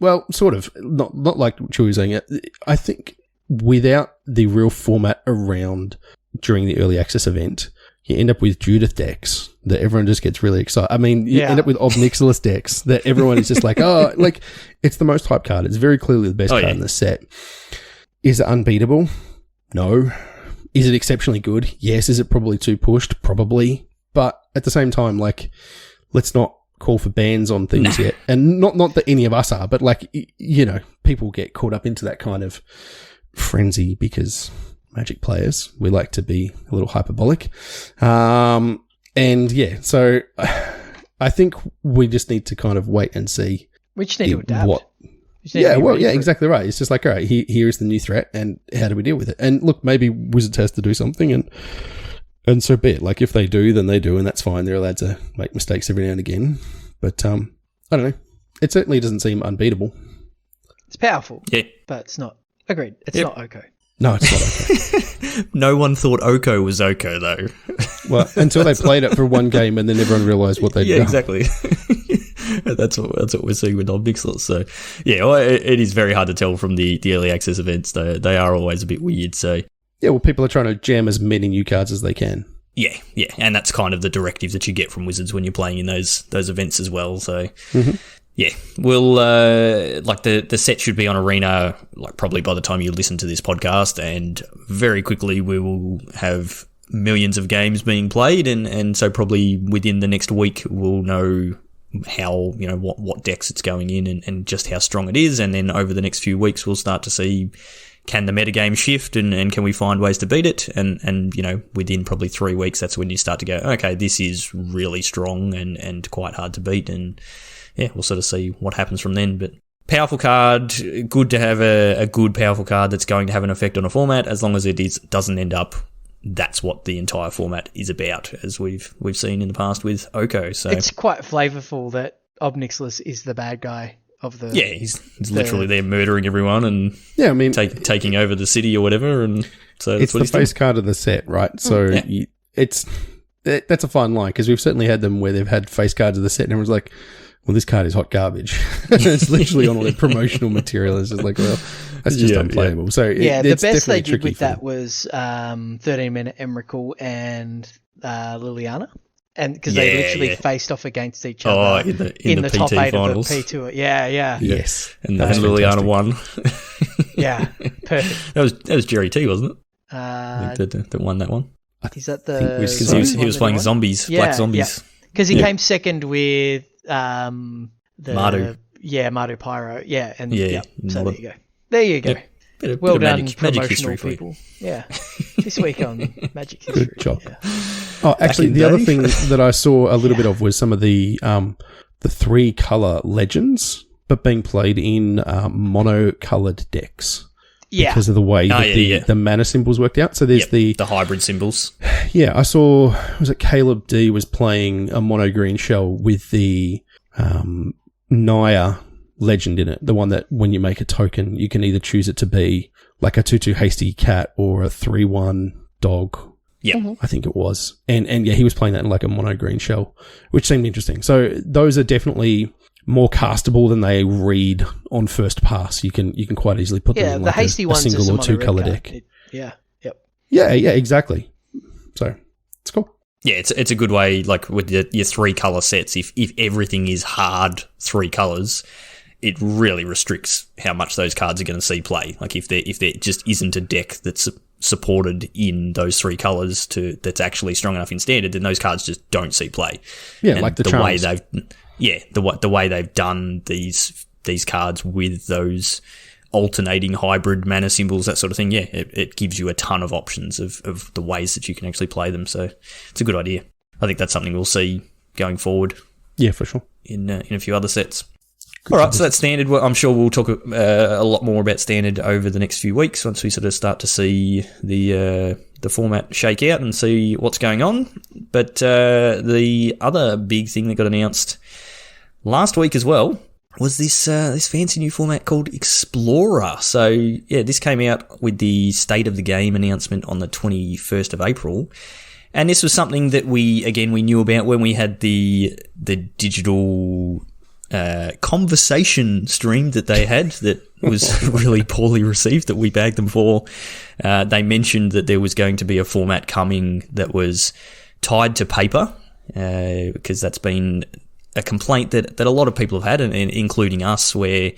Well, sort of. Not like Chewy was saying it. I think without the real format around during the early access event, you end up with Judith decks that everyone just gets really excited. I mean, you end up with Ob Nixilis decks that everyone is just like, oh, like, it's the most hype card. It's very clearly the best card in the set. Is it unbeatable? No. Is it exceptionally good? Yes. Is it probably too pushed? Probably. But at the same time, like, let's not call for bans on things yet. And not that any of us are, but like, people get caught up into that kind of frenzy because Magic players, we like to be a little hyperbolic. So I think we just need to kind of wait and see. We just need to adapt. Exactly right. It's just like, all right, here is the new threat, and how do we deal with it? And look, maybe Wizards has to do something, and so be it. Like, if they do, then they do, and that's fine. They're allowed to make mistakes every now and again. But I don't know. It certainly doesn't seem unbeatable. It's powerful. Yeah. But it's not. Agreed. It's not Oko. No, it's not okay. No one thought Oko was Oko, though. Well, until they played it for one game and then everyone realised what they'd done. Yeah, exactly. That's what we're seeing with non-pixels. So, yeah, well, it is very hard to tell from the early access events, though. They are always a bit weird, so... Yeah, well, people are trying to jam as many new cards as they can. Yeah, and that's kind of the directive that you get from Wizards when you're playing in those events as well, so... Mm-hmm. Yeah, we'll like the set should be on Arena like probably by the time you listen to this podcast, and very quickly we will have millions of games being played, and so probably within the next week we'll know how, you know, what decks it's going in and just how strong it is, and then over the next few weeks we'll start to see, can the metagame shift and can we find ways to beat it, and you know, within probably 3 weeks that's when you start to go, okay, this is really strong and quite hard to beat, and yeah, we'll sort of see what happens from then. But powerful card, good to have a good powerful card that's going to have an effect on a format, as long as it doesn't end up, that's what the entire format is about, as we've seen in the past with Oko. So it's quite flavourful that Obnixilis is the bad guy of the... Yeah, he's literally there murdering everyone and I mean, taking over the city or whatever, and so that's it's what the he's doing. face card of the set, right? So that's a fine line, because we've certainly had them where they've had face cards of the set and everyone's like, well, this card is hot garbage. It's literally on all their promotional material. It's just like, well, that's just unplayable. Yeah. So the best they did with that was 13-minute Emrakul and Liliana. And because they literally faced off against each other in the top 8 finals. Of the P2. Yeah. Yes. And Liliana won. Yeah, perfect. That was Jerry T, wasn't it? That won that one. Is that the... Because he was playing zombies, black zombies. Because he came second with... Mardu. Yeah, Mardu Pyro. Yeah, and so there you go. Well done, magic history people. Yeah, this week on Magic History. Good job. Yeah. Oh, actually, the other thing that I saw a little bit of was some of the 3-color legends, but being played in mono-colored decks. Yeah, because of the way the mana symbols worked out. So there's the hybrid symbols. Yeah, I saw, was it Caleb D was playing a mono green shell with the Naya legend in it. The one that when you make a token, you can either choose it to be like a 2/2 hasty cat or a 3/1 dog. Yeah, I think it was. And yeah, he was playing that in like a mono green shell, which seemed interesting. So those are definitely more castable than they read on first pass. You can quite easily put them in like a single or 2-color deck. Yeah, exactly. So it's cool. Yeah, it's a good way, like with your 3-color sets, if everything is hard 3 colors, it really restricts how much those cards are going to see play. Like if there just isn't a deck that's supported in those 3 colors that's actually strong enough in standard, then those cards just don't see play. Yeah, and like the charms. The way they've done these cards with those alternating hybrid mana symbols, that sort of thing, it gives you a ton of options of the ways that you can actually play them. So it's a good idea. I think that's something we'll see going forward. Yeah, for sure. In a few other sets. All right, so that's standard. Well, I'm sure we'll talk a lot more about standard over the next few weeks once we sort of start to see the format shake out and see what's going on. But the other big thing that got announced last week as well was this fancy new format called Explorer. So yeah, this came out with the State of the Game announcement on the 21st of April. And this was something that we knew about when we had the digital conversation stream that they had that was really poorly received, that we bagged them for. They mentioned that there was going to be a format coming that was tied to paper, because that's been a complaint that a lot of people have had, and including us, where,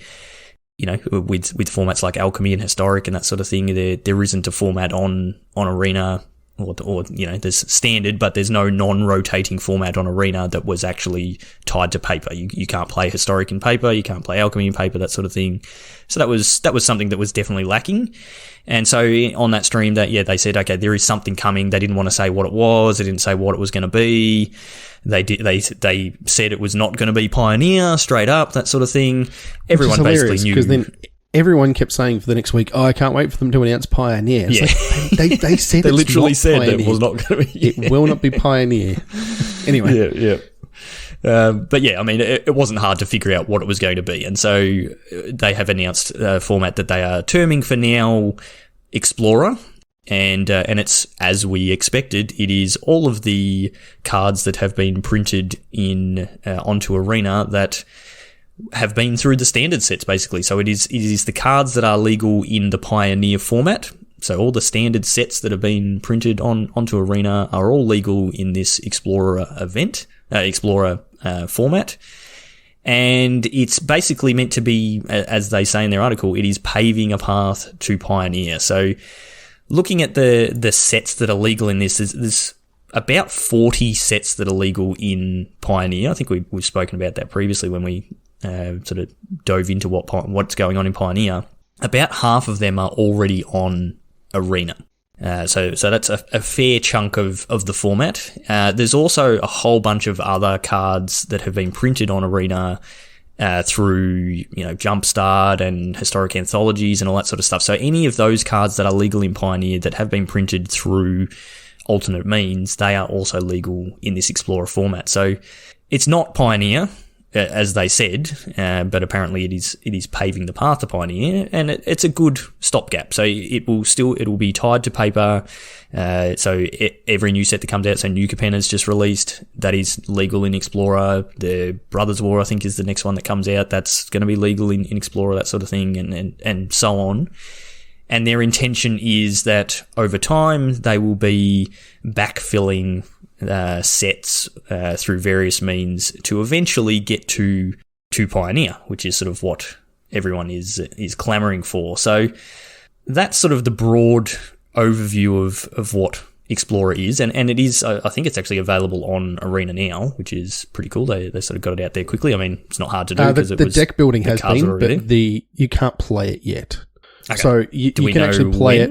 you know, with formats like Alchemy and Historic and that sort of thing, there isn't a format on Arena, or you know, there's standard, but there's no non-rotating format on Arena that was actually tied to paper. You can't play Historic in paper, you can't play Alchemy in paper, that sort of thing. So that was something that was definitely lacking. And so on that stream, they said, okay, there is something coming. They didn't want to say what it was. They didn't say what it was going to be. They said it was not going to be Pioneer, straight up, that sort of thing. Everyone basically knew. Because then everyone kept saying for the next week, I can't wait for them to announce Pioneer. It's like, they said they literally said that it was not going to be. It will not be Pioneer. Anyway. Yeah. But yeah, I mean, it wasn't hard to figure out what it was going to be. And so they have announced a format that they are terming for now Explorer. And it's, as we expected, it is all of the cards that have been printed in onto Arena that have been through the standard sets, basically. So it is the cards that are legal in the Pioneer format. So all the standard sets that have been printed onto Arena are all legal in this Explorer format. And it's basically meant to be, as they say in their article, it is paving a path to Pioneer. So looking at the sets that are legal in this, there's about 40 sets that are legal in Pioneer. I think we've spoken about that previously when we sort of dove into what's going on in Pioneer. About half of them are already on Arena. So that's a fair chunk of the format. There's also a whole bunch of other cards that have been printed on Arena through, Jumpstart and historic anthologies and all that sort of stuff. So any of those cards that are legal in Pioneer that have been printed through alternate means, they are also legal in this Explorer format. So it's not Pioneer, as they said, but apparently it is paving the path to Pioneer, and it's a good stopgap. So it will be tied to paper. So every new set that comes out, so New Capenna's just released, that is legal in Explorer. The Brothers War, I think, is the next one that comes out. That's going to be legal in Explorer, that sort of thing, and so on. And their intention is that over time they will be backfilling sets through various means to eventually get to Pioneer, which is sort of what everyone is clamoring for. So that's sort of the broad overview of what Explorer is, and it is, I think it's actually available on Arena now, which is pretty cool. They sort of got it out there quickly. I mean, it's not hard to do because the deck building has been, but you can't play it yet. Okay. So you can actually play it.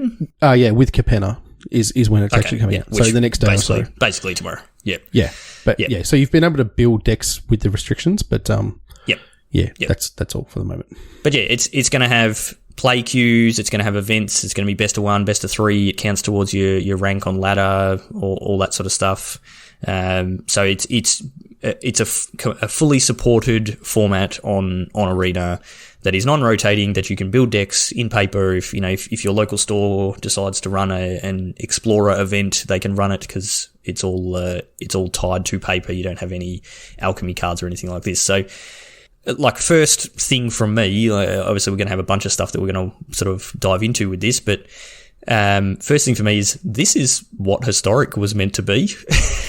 With Capenna is when it's actually coming out. So the next day or so. Basically tomorrow. Yep. Yeah. But so you've been able to build decks with the restrictions, but Yep. That's all for the moment. But yeah, it's going to have play queues, it's going to have events, it's going to be best of 1, best of 3, it counts towards your rank on ladder, all that sort of stuff. So it's a fully supported format on Arena that is non-rotating, that you can build decks in paper. If your local store decides to run an Explorer event, they can run it because it's all tied to paper. You don't have any alchemy cards or anything like this. So, like, first thing from me, obviously we're going to have a bunch of stuff that we're going to sort of dive into with this, but first thing for me is this is what Historic was meant to be.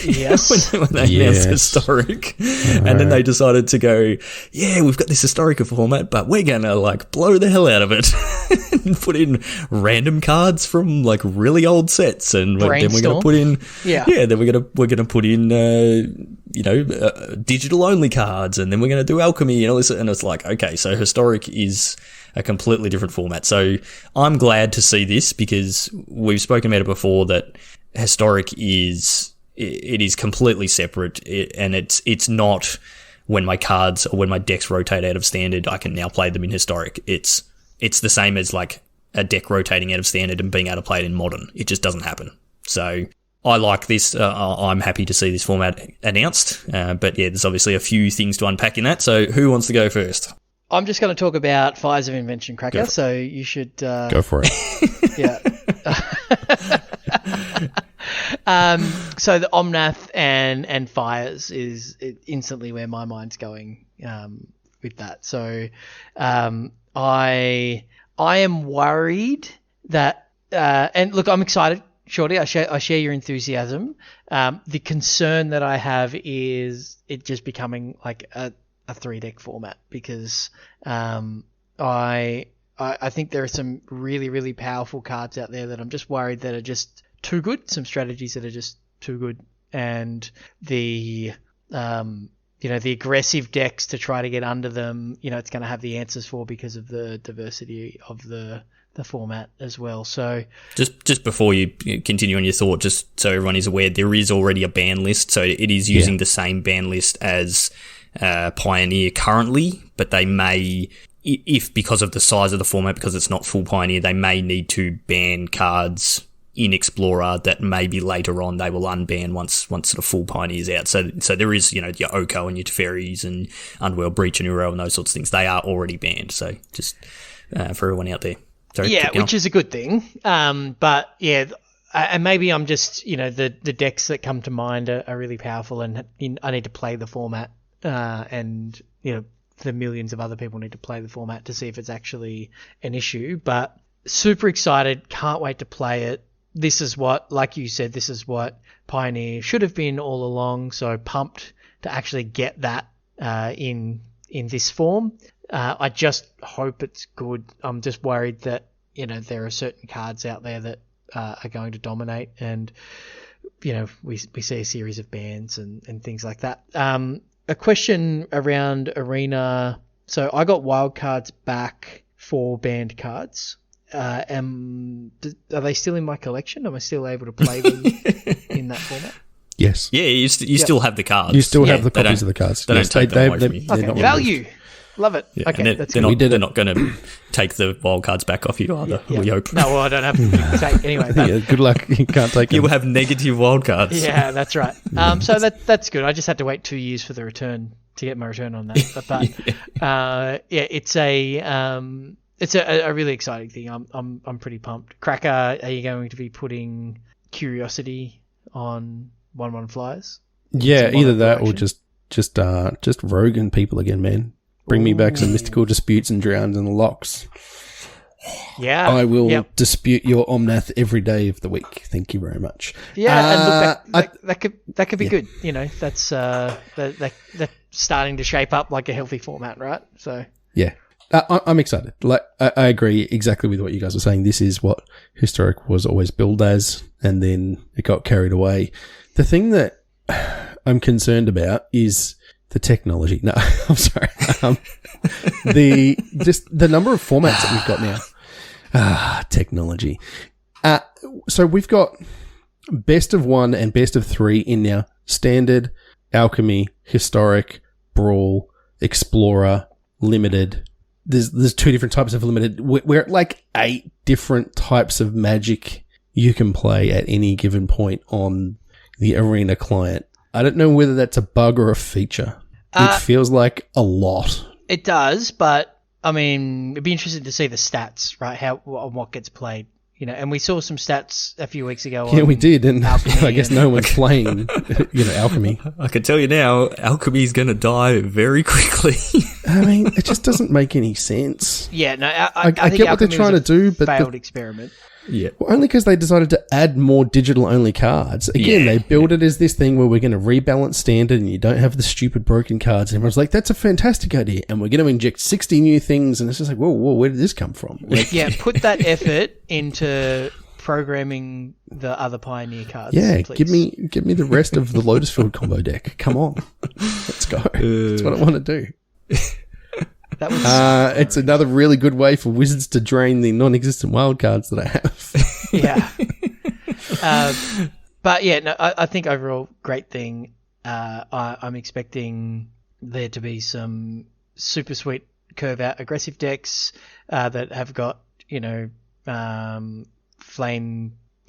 Yes. when they announced Historic. And then they decided to go, we've got this Historic format, but we're going to blow the hell out of it and put in random cards from really old sets, and then we're going to put in then we're going to put in digital only cards, and then we're going to do alchemy and all this, and it's like, okay, so Historic is a completely different format. So I'm glad to see this, because we've spoken about it before, that Historic is completely separate, and it's not when my cards or when my decks rotate out of Standard, I can now play them in Historic. It's the same as a deck rotating out of Standard and being able to play it in Modern. It just doesn't happen. So I like this. I'm happy to see this format announced. But yeah, there's obviously a few things to unpack in that. So who wants to go first? I'm just going to talk about Fires of Invention Cracker, so you should... go for it. Yeah. So the Omnath and Fires is instantly where my mind's going with that. So I am worried that... and look, I'm excited, Shorty. I share your enthusiasm. The concern that I have is it just becoming a 3-deck format, because I think there are some really, really powerful cards out there that I'm just worried that are just too good, some strategies that are just too good, and the the aggressive decks to try to get under them, it's going to have the answers for, because of the diversity of the format as well. So just before you continue on your thought, just so everyone is aware, there is already a ban list, so it is using the same ban list as Pioneer currently, but they may, if because of the size of the format, because it's not full Pioneer, they may need to ban cards in Explorer that maybe later on they will unban once sort of full Pioneer's out. So there is, your Oko and your Teferis and Underworld Breach and Uro and those sorts of things. They are already banned. So just for everyone out there. Sorry, yeah, which is a good thing. But yeah, and maybe I'm just, the decks that come to mind are really powerful, and I need to play the format, and the millions of other people need to play the format to see if it's actually an issue. But super excited, can't wait to play it. This is what, like you said, this is what Pioneer should have been all along. So pumped to actually get that in this form. I just hope it's good. I'm just worried that there are certain cards out there that are going to dominate, and we see a series of bans and things like that. A question around Arena. So I got wild cards back for banned cards. Are they still in my collection? Am I still able to play them in that format? Yes. Yeah, you still have the cards. You still have the copies of the cards. They don't take them away from you. Okay, value. Love it. Yeah, okay, they're not going to take the wild cards back off you either. We hope. No, well, I don't have to take anyway. Yeah, good luck. You can't take them. You will have negative wild cards. Yeah, that's right. So that's good. I just had to wait 2 years for the return to get my return on that. But it's a really exciting thing. I'm pretty pumped. Cracker, are you going to be putting Curiosity on 1/1 flyers? Yeah, either that or just Rogan people again, man. Bring me back some Mystical Disputes and Drowns and Locks. Yeah. I will dispute your Omnath every day of the week. Thank you very much. Yeah, and look, that could be good. That's that's starting to shape up like a healthy format, right? So yeah, I'm excited. Like I agree exactly with what you guys are saying. This is what Historic was always billed as, and then it got carried away. The thing that I'm concerned about is the technology. No, I'm sorry. The number of formats that we've got now. Technology. So we've got best of 1 and best of 3 in now. Standard, Alchemy, Historic, Brawl, Explorer, Limited. There's 2 different types of Limited. We're at like 8 different types of Magic you can play at any given point on the Arena client. I don't know whether that's a bug or a feature. It feels like a lot. It does, but I mean, it'd be interesting to see the stats, right? What gets played, And we saw some stats a few weeks ago. Yeah, we did, and I guess no one's playing, Alchemy. I can tell you now, Alchemy's going to die very quickly. I mean, it just doesn't make any sense. Yeah, no, I think get what they're trying to do, but failed experiment. Yeah. Well, only because they decided to add more digital-only cards. Again, they build it as this thing where we're going to rebalance Standard and you don't have the stupid broken cards. And everyone's like, that's a fantastic idea. And we're going to inject 60 new things. And it's just like, whoa, where did this come from? Put that effort into programming the other Pioneer cards. Yeah, please. give me the rest of the Lotus Field combo deck. Come on. Let's go. That's what I want to do. That was it's another really good way for Wizards to drain the non-existent wildcards that I have. But yeah, no, I think overall great thing. I'm expecting there to be some super sweet curve out aggressive decks that have got flame.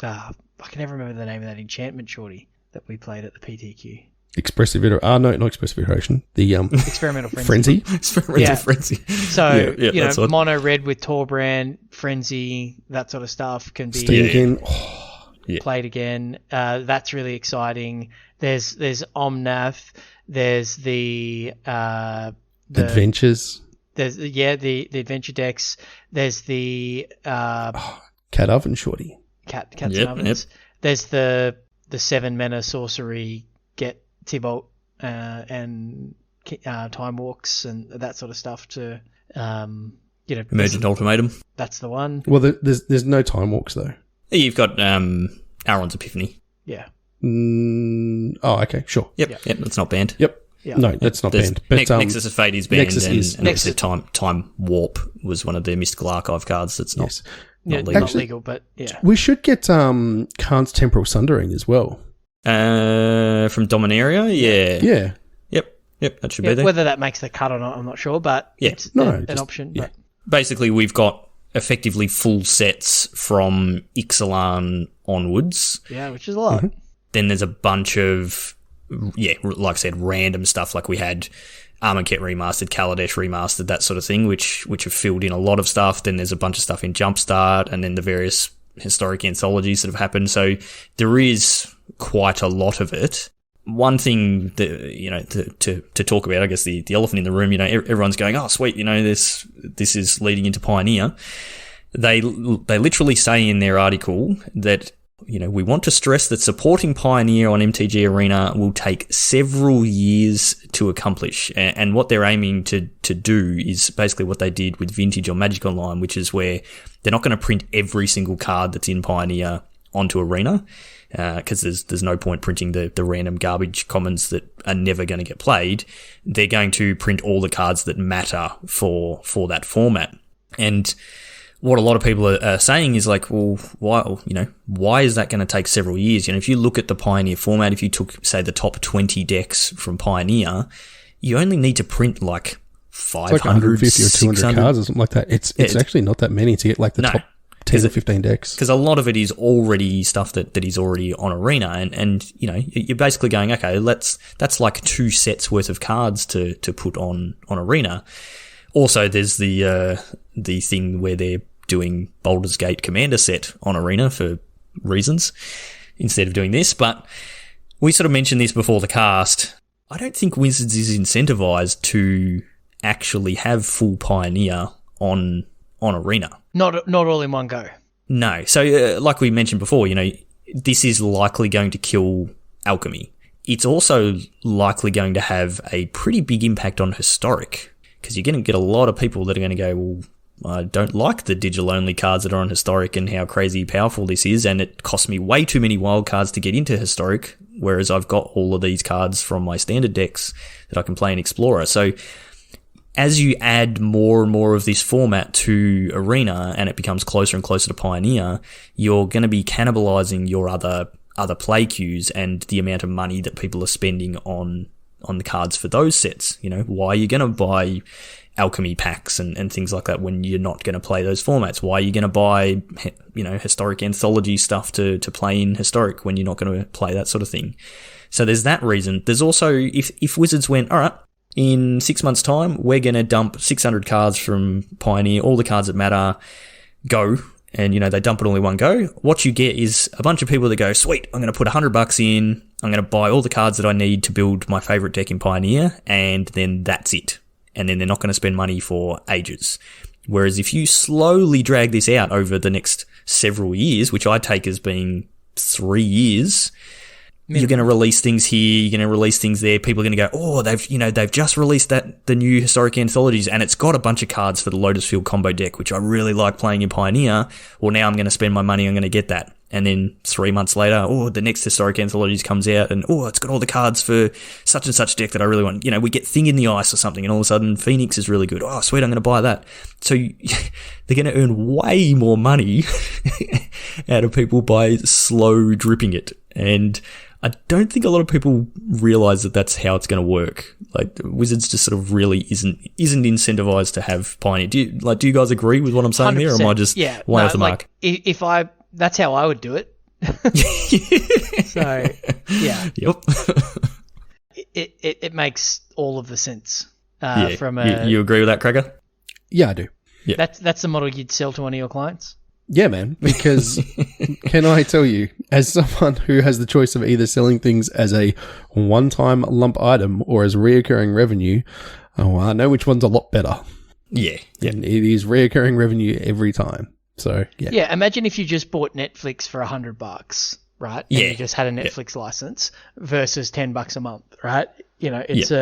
I can never remember the name of that enchantment, Shorty, that we played at the PTQ. Expressive iteration. No, not expressive iteration. The experimental frenzy. Experimental frenzy. So mono red with Torbrand, frenzy, that sort of stuff can be played again. That's really exciting. There's Omnath. There's the Adventures. There's the adventure decks. There's the Cat Oven Shorty. Cats and ovens. Yep. There's the 7 mana sorcery get Tybalt and Time Walks and that sort of stuff to Emergent Ultimatum. That's the one. Well, there's no Time Walks though. You've got Aaron's Epiphany. Yeah. Okay, sure. Yep, that's not banned. Yep. Yeah. No, that's not banned. But Nexus of Fate is banned, Nexus and obviously Time Warp was one of their Mystical Archive cards that's not legal. Not legal, but yeah. We should get Khan's Temporal Sundering as well. From Dominaria, yeah. Yep, that should be there. Whether that makes the cut or not, I'm not sure, but it's an option. Yeah. Basically, we've got effectively full sets from Ixalan onwards. Yeah, which is a lot. Then there's a bunch of, like I said, random stuff. Like we had Armaket Remastered, Kaladesh Remastered, that sort of thing, which have filled in a lot of stuff. Then there's a bunch of stuff in Jumpstart, and then the various historic anthologies that have happened. So there is quite a lot of it. One thing that, to talk about, I guess the elephant in the room, everyone's going, oh, sweet, this is leading into Pioneer. They literally say in their article that, we want to stress that supporting Pioneer on MTG Arena will take several years to accomplish. And what they're aiming to do is basically what they did with Vintage or Magic Online, which is where they're not going to print every single card that's in Pioneer onto Arena, because there's no point printing the random garbage commons that are never going to get played. They're going to print all the cards that matter for that format. And what a lot of people are saying is like, well, why is that going to take several years? If you look at the Pioneer format, if you took, say, the top 20 decks from Pioneer, you only need to print like 500, it's like 150 or 200 600 cards or something like that. It's actually not that many to get like the top 10 or 15 decks. Because a lot of it is already stuff that is already on Arena, and you're basically going, okay, that's like 2 sets worth of cards to put on Arena. Also, there's the thing where they're doing Baldur's Gate Commander set on Arena for reasons instead of doing this. But we sort of mentioned this before the cast. I don't think Wizards is incentivized to actually have full Pioneer on Arena. Not all in one go. No. So like we mentioned before, this is likely going to kill Alchemy. It's also likely going to have a pretty big impact on Historic, because you're going to get a lot of people that are going to go, well, I don't like the digital-only cards that are on Historic and how crazy powerful this is, and it costs me way too many wild cards to get into Historic, whereas I've got all of these cards from my standard decks that I can play in Explorer. So as you add more and more of this format to Arena and it becomes closer and closer to Pioneer, you're going to be cannibalizing your other play queues and the amount of money that people are spending on the cards for those sets. Why are you going to buy Alchemy packs and things like that when you're not going to play those formats? Why are you going to buy, Historic Anthology stuff to play in Historic when you're not going to play that sort of thing? So there's that reason. There's also, if Wizards went, all right, in 6 months' time, we're going to dump 600 cards from Pioneer, all the cards that matter, go, and, they dump it all in one go, what you get is a bunch of people that go, sweet, I'm going to put $100 in, I'm going to buy all the cards that I need to build my favorite deck in Pioneer, and then that's it. And then they're not going to spend money for ages. Whereas if you slowly drag this out over the next several years, which I take as being 3 years, you're going to release things here, you're going to release things there. People are going to go, oh, they've just released the new Historic Anthologies, and it's got a bunch of cards for the Lotus Field combo deck, which I really like playing in Pioneer. Well, now I'm going to spend my money, I'm going to get that. And then 3 months later, the next Historic Anthologies comes out, and it's got all the cards for such and such deck that I really want. We get Thing in the Ice or something, and all of a sudden Phoenix is really good. Oh, sweet, I'm going to buy that. So they're going to earn way more money out of people by slow dripping it. And I don't think a lot of people realize that that's how it's going to work. Like, Wizards just sort of really isn't incentivized to have Pioneer. Do you guys agree with what I'm saying there, or am I just way off the mark? That's how I would do it. So, yeah. Yep. It makes all of the sense. You agree with that, Cracker? Yeah, I do. Yeah. That's the model you'd sell to one of your clients? Yeah, man, because can I tell you, as someone who has the choice of either selling things as a one-time lump item or as reoccurring revenue, I know which one's a lot better. Yeah. And it is reoccurring revenue every time. So, yeah. Yeah, imagine if you just bought Netflix for $100, right? And you just had a Netflix license versus $10 a month, right? It's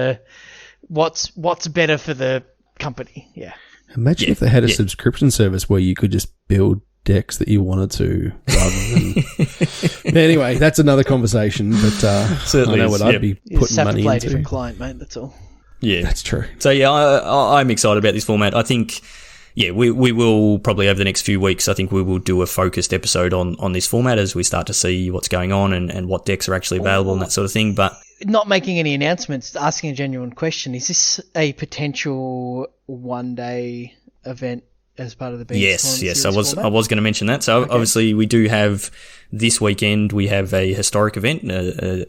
what's better for the company. Yeah. Imagine if they had a subscription service where you could just build decks that you wanted to rather than... But anyway, that's another conversation, but certainly I know what I'd be putting money into. You just have to play a different client, mate, that's all. Yeah. That's true. So, I'm excited about this format. I think, we will probably over the next few weeks, I think we will do a focused episode on this format as we start to see what's going on and what decks are actually available and that sort of thing. But not making any announcements, asking a genuine question, is this a potential one-day event as part of the Beans Yes. Tournament I Series format? was going to mention that. So obviously we do have this weekend. We have a historic event,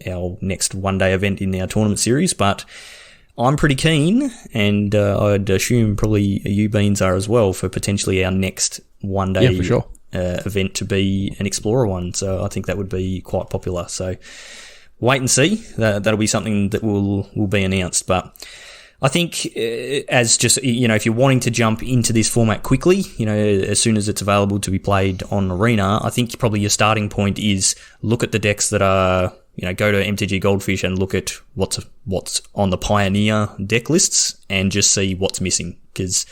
our next one-day event in our tournament series. But I'm pretty keen, and I'd assume probably you Beans are as well, for potentially our next one-day for sure. Event to be an Explorer one. So I think that would be quite popular. So wait and see. That'll be something that will be announced. But I think as just, if you're wanting to jump into this format quickly, as soon as it's available to be played on Arena, I think probably your starting point is look at the decks that are, go to MTG Goldfish and look at what's on the Pioneer deck lists and just see what's missing. Because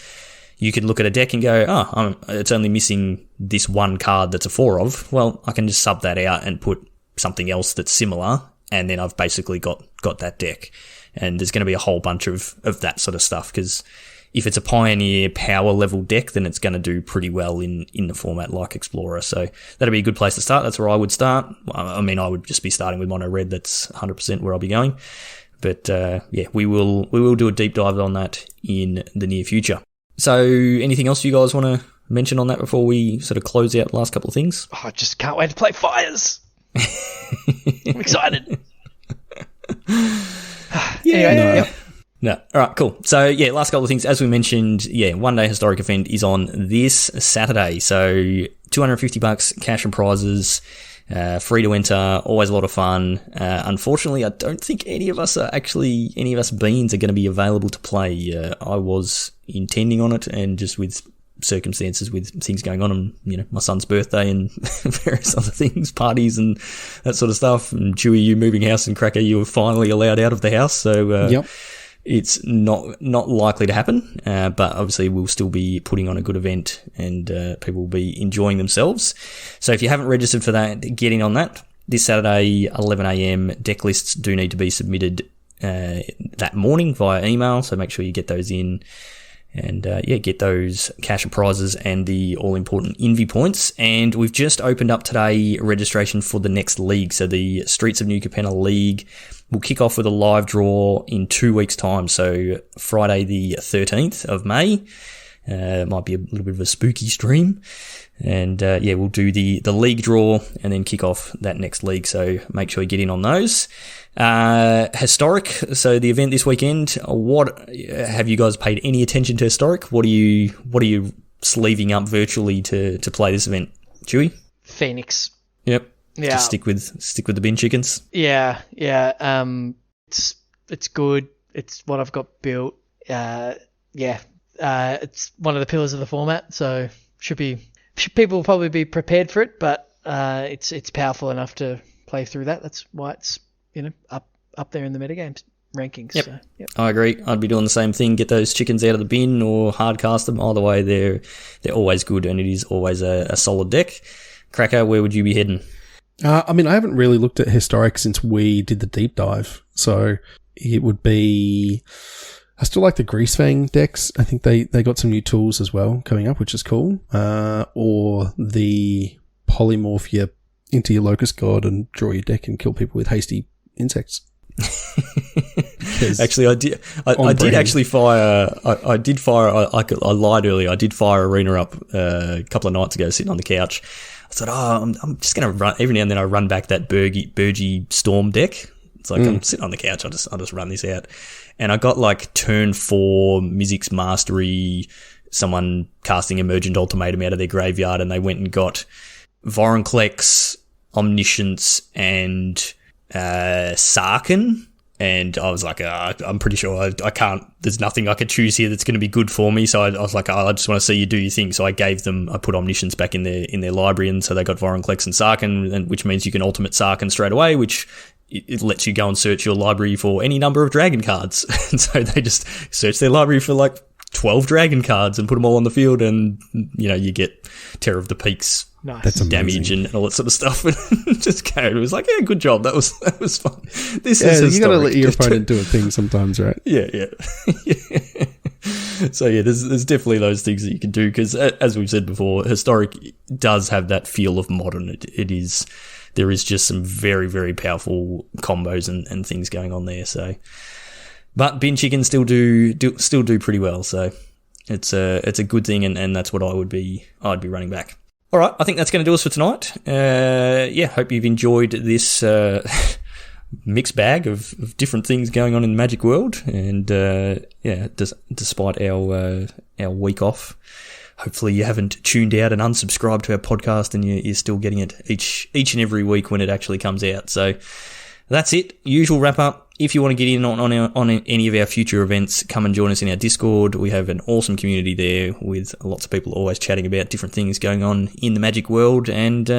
you could look at a deck and go, it's only missing this one card that's a 4 of. Well, I can just sub that out and put something else that's similar, and then I've basically got that deck. And there's going to be a whole bunch of that sort of stuff, because if it's a Pioneer power level deck, then it's going to do pretty well in the format like Explorer. So that'd be a good place to start. That's where I would start. I mean, I would just be starting with Mono Red. That's 100% where I'll be going. But we will do a deep dive on that in the near future. So anything else you guys want to mention on that before we sort of close out the last couple of things? Oh, I just can't wait to play Fires. I'm excited. No. All right, cool. So, last couple of things. As we mentioned, one-day historic event is on this Saturday. So, $250 cash and prizes, free to enter, always a lot of fun. Unfortunately, I don't think any of us Beans are going to be available to play. I was intending on it, and just with circumstances, with things going on, and my son's birthday and various other things, parties and that sort of stuff, and Chewy, you moving house, and Cracker, you were finally allowed out of the house, so it's not likely to happen, but obviously we'll still be putting on a good event, and people will be enjoying themselves. So if you haven't registered for that, get in on that. This Saturday, 11 a.m, deck lists do need to be submitted that morning via email, so make sure you get those in. And get those cash and prizes and the all-important Envy points. And we've just opened up today registration for the next league. So the Streets of New Capenna League will kick off with a live draw in 2 weeks' time. So Friday the 13th of May. Might be a little bit of a spooky stream. And we'll do the league draw and then kick off that next league. So make sure you get in on those. Historic. So the event this weekend, what have you guys paid any attention to Historic? What are you sleeving up virtually to play this event? Chewy? Phoenix. Yep. Yeah. Just stick with the bin chickens. Yeah. It's good. It's what I've got built. It's one of the pillars of the format, so people will probably be prepared for it, but it's powerful enough to play through that. That's why it's up there in the metagames rankings. Yep. So, yep. I agree. I'd be doing the same thing. Get those chickens out of the bin or hard cast them. Either way, they're always good, and it is always a solid deck. Cracker, where would you be heading? I haven't really looked at Historic since we did the deep dive, so it would be... I still like the Greasefang decks. I think they got some new tools as well coming up, which is cool. Or the polymorph into your Locust God and draw your deck and kill people with hasty insects. Actually, I did actually fire. I did fire. I lied earlier. I did fire Arena up a couple of nights ago, sitting on the couch. I thought, I'm just going to run every now and then. I run back that Burgy Storm deck. It's like I'm sitting on the couch. I'll just run this out, and I got like turn 4 Mizzix Mastery. Someone casting Emergent Ultimatum out of their graveyard, and they went and got Vorinclex, Omniscience, and Sarkhan. And I was like, I'm pretty sure I can't. There's nothing I could choose here that's going to be good for me. So I was like, I just want to see you do your thing. So I put Omniscience back in their library, and so they got Vorinclex and Sarkhan, and which means you can ultimate Sarkhan straight away, which it lets you go and search your library for any number of dragon cards. And so they just search their library for like 12 dragon cards and put them all on the field, and you get Terror of the Peaks. Nice. That's damage and all that sort of stuff, and just carried. It was like, good job. That was fun. This is historic. You got to let your opponent do a thing sometimes, right? Yeah. So there's definitely those things that you can do, because as we've said before, Historic does have that feel of modern. There is just some very, very powerful combos and things going on there. So, but bin chickens still do pretty well. So it's a good thing, and that's what I'd be running back. All right, I think that's going to do us for tonight. Hope you've enjoyed this mixed bag of different things going on in the Magic world, and despite our week off, hopefully you haven't tuned out and unsubscribed to our podcast, and you're still getting it each and every week when it actually comes out. So that's it. Usual wrap up. If you want to get in on any of our future events, come and join us in our Discord. We have an awesome community there with lots of people always chatting about different things going on in the Magic world, and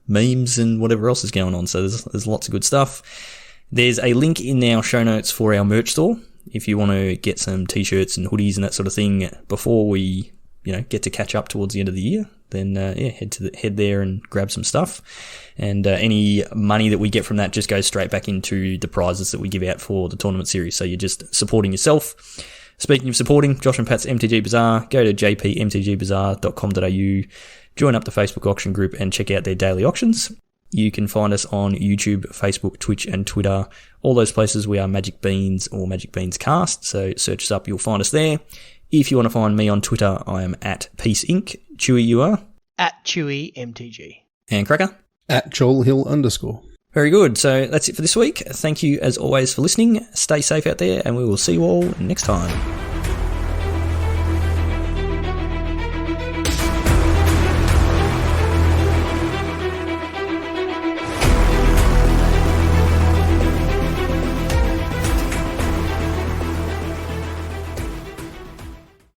memes and whatever else is going on. So there's lots of good stuff. There's a link in our show notes for our merch store. If you want to get some t-shirts and hoodies and that sort of thing before we, get to catch up towards the end of the year, then head there and grab some stuff. And any money that we get from that just goes straight back into the prizes that we give out for the tournament series. So you're just supporting yourself. Speaking of supporting Josh and Pat's MTG Bazaar, go to jpmtgbazaar.com.au, join up the Facebook auction group and check out their daily auctions. You can find us on YouTube, Facebook, Twitch and Twitter. All those places we are Magic Beans or Magic Beans Cast. So search us up, you'll find us there. If you want to find me on Twitter, I am at Peace Inc. Chewy, you are? At Chewy MTG. And Cracker? At JoelHill _. Very good. So that's it for this week. Thank you as always for listening. Stay safe out there, and we will see you all next time.